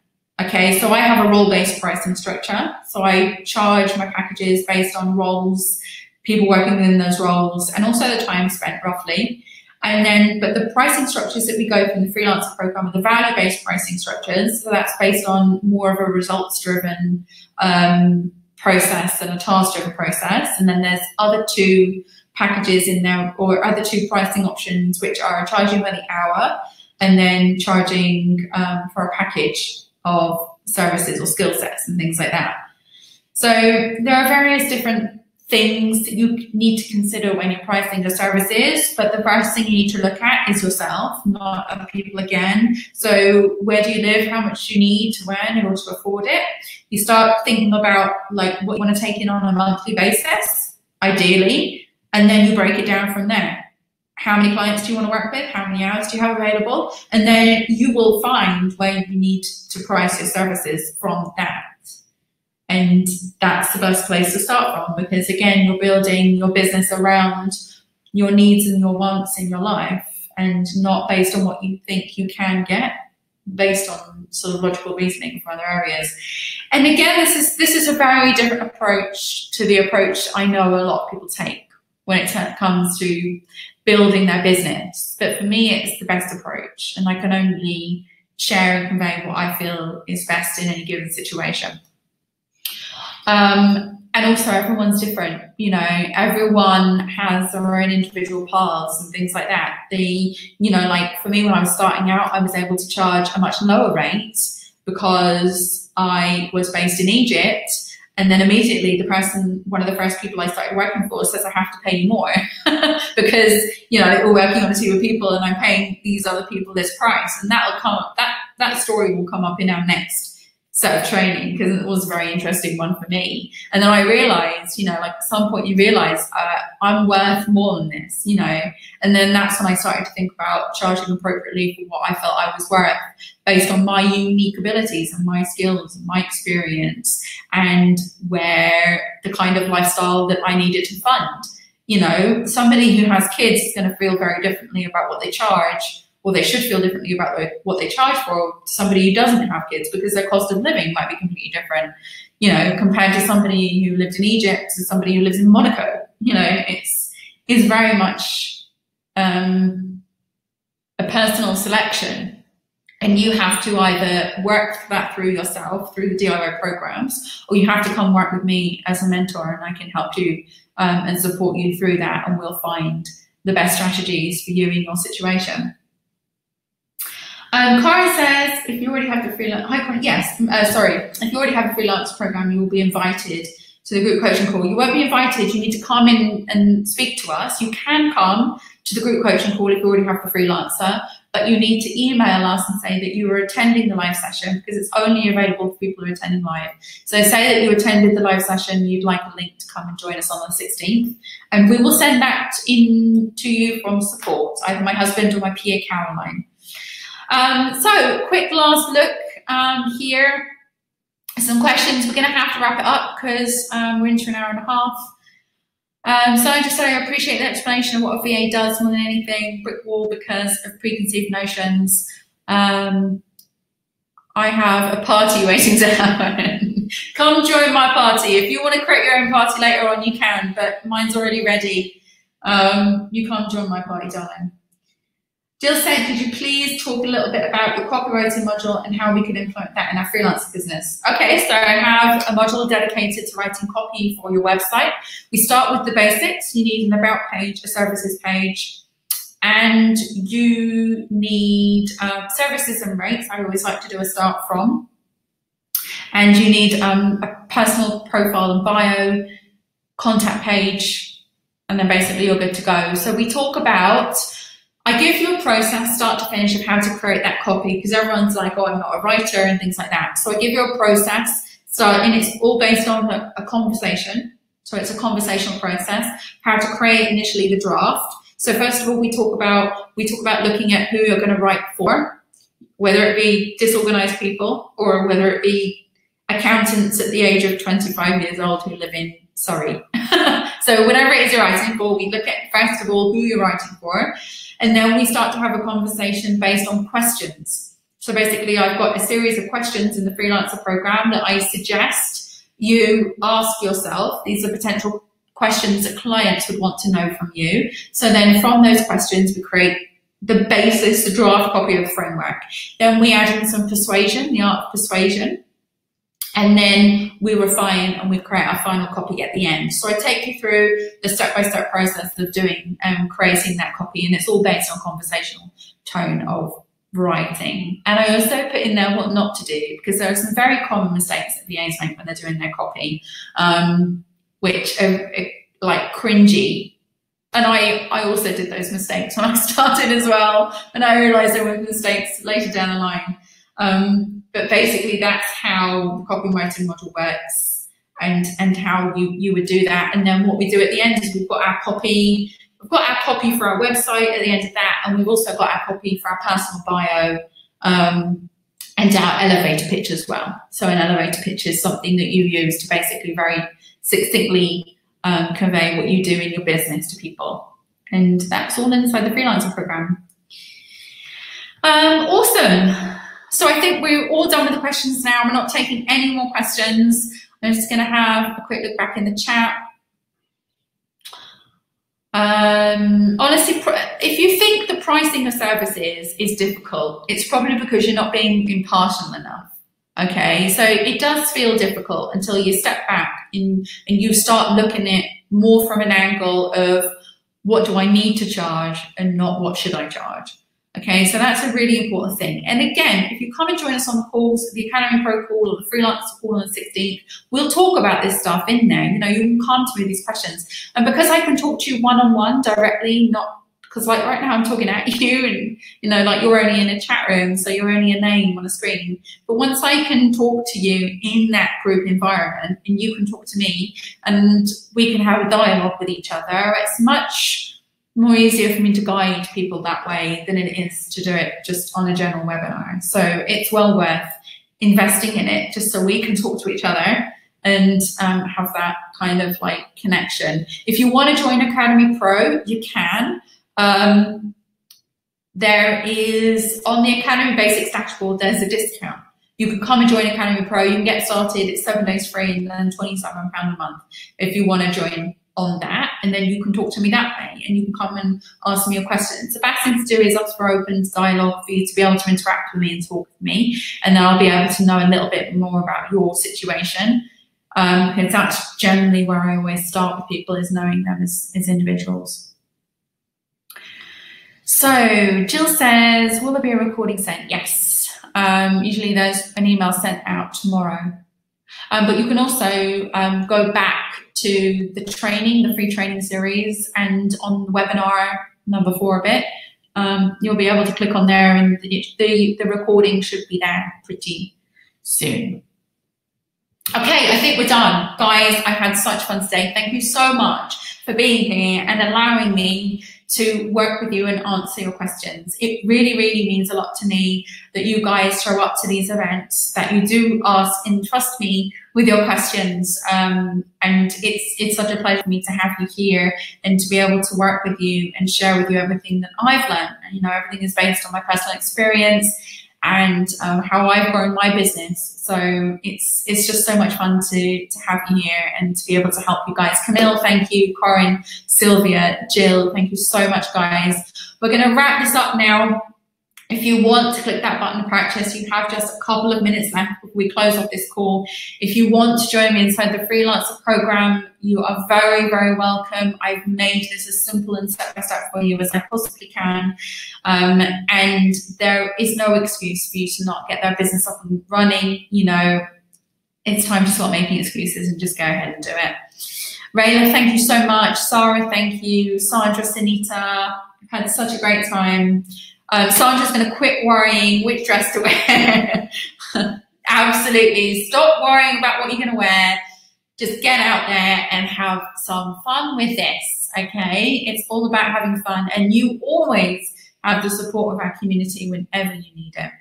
Okay, so I have a role-based pricing structure. So I charge my packages based on roles, people working within those roles, and also the time spent roughly. And then, but the pricing structures that we go from the Freelancer Program are the value-based pricing structures. So that's based on more of a results-driven process and a task-driven process. And then there's other 2 packages in there, or other 2 pricing options, which are charging by the hour and then charging for a package of services or skill sets and things like that. So there are various different things that you need to consider when you're pricing the services, but the first thing you need to look at is yourself, not other people again. So where do you live? How much do you need to earn in order to afford it? You start thinking about like what you want to take in on a monthly basis. ideally, and then you break it down from there. How many clients do you want to work with? How many hours do you have available? And then you will find where you need to price your services from that. And that's the best place to start from, because again, you're building your business around your needs and your wants in your life, and not based on what you think you can get, based on sort of logical reasoning from other areas. And again, this is a very different approach to the approach I know a lot of people take when it comes to building their business. But for me, it's the best approach, and I can only share and convey what I feel is best in any given situation. And also, everyone's different, you know, everyone has their own individual paths and things like that. You know, like for me, when I was starting out, I was able to charge a much lower rate because I was based in Egypt. And then immediately one of the first people I started working for says, I have to pay you more because, you know, we're working on a team of people and I'm paying these other people this price. And that'll come up, that story will come up in our next set of training, because it was a very interesting one for me. And then I realized, you know, like at some point you realize I'm worth more than this, you know, and then that's when I started to think about charging appropriately for what I felt I was worth, based on my unique abilities and my skills and my experience, and where the kind of lifestyle that I needed to fund. You know, somebody who has kids is going to feel very differently about what they charge, or they should feel differently about what they charge for somebody who doesn't have kids, because their cost of living might be completely different, you know, compared to somebody who lived in Egypt to somebody who lives in Monaco. You know, it's very much a personal selection, and you have to either work that through yourself, through the DIY programs, or you have to come work with me as a mentor, and I can help you and support you through that, and we'll find the best strategies for you in your situation. Cara says, if you already have the freelance, if you already have a freelance program, you will be invited to the group coaching call. You won't be invited, you need to come in and speak to us. You can come to the group coaching call if you already have the freelancer, but you need to email us and say that you are attending the live session, because it's only available for people who are attending live. So say that you attended the live session, you'd like a link to come and join us on the 16th, and we will send that in to you from support, either my husband or my PA Caroline. So quick last look here. Some questions. We're going to have to wrap it up because we're into an hour and a half. So I just say I appreciate the explanation of what a VA does more than anything. Brick wall because of preconceived notions. I have a party waiting to happen. Come join my party. If you want to create your own party later on, you can, but mine's already ready. You come join my party, darling. Jill said, could you please talk a little bit about your copywriting module and how we can implement that in our freelancer business? Okay, so I have a module dedicated to writing copy for your website. We start with the basics. You need an about page, a services page, and you need services and rates. I always like to do a start from. And you need a personal profile and bio, contact page, and then basically you're good to go. So we talk about, I give you a process, start to finish, of how to create that copy, because everyone's like, oh, I'm not a writer and things like that. So I give you a process, and it's all based on a conversation. So it's a conversational process, how to create initially the draft. So first of all, we talk about looking at who you're going to write for, whether it be disorganized people or whether it be accountants at the age of 25 years old who live in Surrey. So whatever it is you're writing for, we look at, first of all, who you're writing for. And then we start to have a conversation based on questions. So basically, I've got a series of questions in the Freelancer program that I suggest you ask yourself. These are potential questions that clients would want to know from you. So then from those questions, we create the basis, the draft copy of the framework. Then we add in some persuasion, the art of persuasion. And then we refine and we create our final copy at the end. So I take you through the step-by-step process of doing and creating that copy, and it's all based on conversational tone of writing. And I also put in there what not to do, because there are some very common mistakes that VAs make when they're doing their copy, which are like cringy. And I also did those mistakes when I started as well, and I realized there were mistakes later down the line. But basically, that's how the copywriting module works. and how you would do that. And then what we do at the end is we've got our copy. We've got our copy for our website at the end of that, and we've also got our copy for our personal bio and our elevator pitch as well. So an elevator pitch is something that you use to basically very succinctly convey what you do in your business to people. And that's all inside the Freelancer program. Awesome. So I think we're all done with the questions now. We're not taking any more questions. I'm just going to have a quick look back in the chat. Honestly, if you think the pricing of services is difficult, it's probably because you're not being impartial enough. Okay, so it does feel difficult until you step back and you start looking at it more from an angle of what do I need to charge and not what should I charge. Okay, so that's a really important thing. And again, if you come and join us on the calls, the Academy Pro call or the Freelancer call on the 16th, we'll talk about this stuff in there. You know, you can come to me with these questions. And because I can talk to you one-on-one directly, not because like right now I'm talking at you and, you know, like you're only in a chat room, so you're only a name on a screen. But once I can talk to you in that group environment and you can talk to me and we can have a dialogue with each other, it's much more easier for me to guide people that way than it is to do it just on a general webinar. So it's well worth investing in it just so we can talk to each other and have that kind of like connection. If you want to join Academy Pro, you can. There is on the Academy Basics dashboard, there's a discount. You can come and join Academy Pro. You can get started. It's 7 days free and then £27 a month if you want to join on that, and then you can talk to me that way and you can come and ask me your questions. The best thing to do is ask for open dialogue for you to be able to interact with me and talk with me, and then I'll be able to know a little bit more about your situation, because that's generally where I always start with people, is knowing them as individuals. So Jill says, will there be a recording sent? Yes. Usually there's an email sent out tomorrow. But you can also go back to the training, the free training series, and on the webinar number 4 of it, you'll be able to click on there and the recording should be there pretty soon. Okay, I think we're done. Guys, I had such fun today. Thank you so much for being here and allowing me to work with you and answer your questions. It really, really means a lot to me that you guys show up to these events, that you do ask and trust me with your questions. And it's such a pleasure for me to have you here and to be able to work with you and share with you everything that I've learned. And, you know, everything is based on my personal experience and how I've grown my business. So it's just so much fun to have you here and to be able to help you guys. Camille, thank you. Corinne, Sylvia, Jill, thank you so much, guys. We're going to wrap this up now. If you want to click that button to practice, you have just a couple of minutes left before we close off this call. If you want to join me inside the Freelancer program, you are very, very welcome. I've made this as simple and step-by-step for you as I possibly can. And there is no excuse for you to not get that business up and running. You know, it's time to stop making excuses and just go ahead and do it. Rayla, thank you so much. Sarah, thank you. Sandra, Sunita, I've had such a great time. Sandra's going to quit worrying which dress to wear. Absolutely. Stop worrying about what you're going to wear. Just get out there and have some fun with this, okay? It's all about having fun, and you always have the support of our community whenever you need it.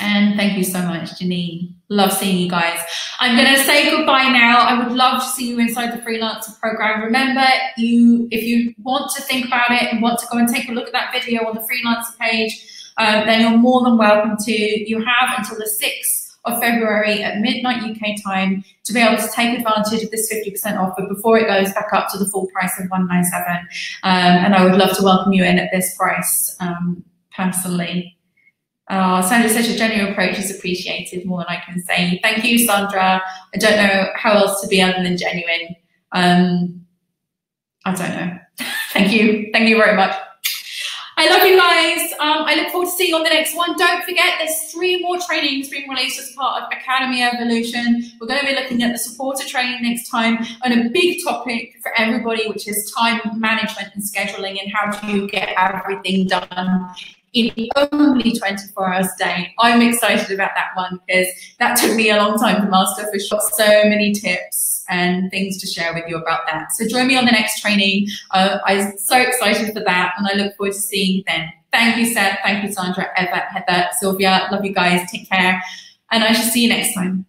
And thank you so much, Janine. Love seeing you guys. I'm going to say goodbye now. I would love to see you inside the Freelancer program. Remember, if you want to think about it and want to go and take a look at that video on the Freelancer page, then you're more than welcome to. You have until the 6th of February at midnight UK time to be able to take advantage of this 50% offer before it goes back up to the full price of $197. And I would love to welcome you in at this price personally. Sandra says your genuine approach is appreciated, more than I can say. Thank you, Sandra. I don't know how else to be other than genuine. I don't know. Thank you. Thank you very much. I love you guys. I look forward to seeing you on the next one. Don't forget, there's 3 more trainings being released as part of Academy Evolution. We're going to be looking at the supporter training next time on a big topic for everybody, which is time management and scheduling and how do you get everything done in only 24 hours a day. I'm excited about that one because that took me a long time to master for sure. So many tips and things to share with you about that. So join me on the next training. I'm so excited for that, and I look forward to seeing you then. Thank you, Seth. Thank you, Sandra, Eva, Heather, Sylvia. Love you guys. Take care. And I shall see you next time.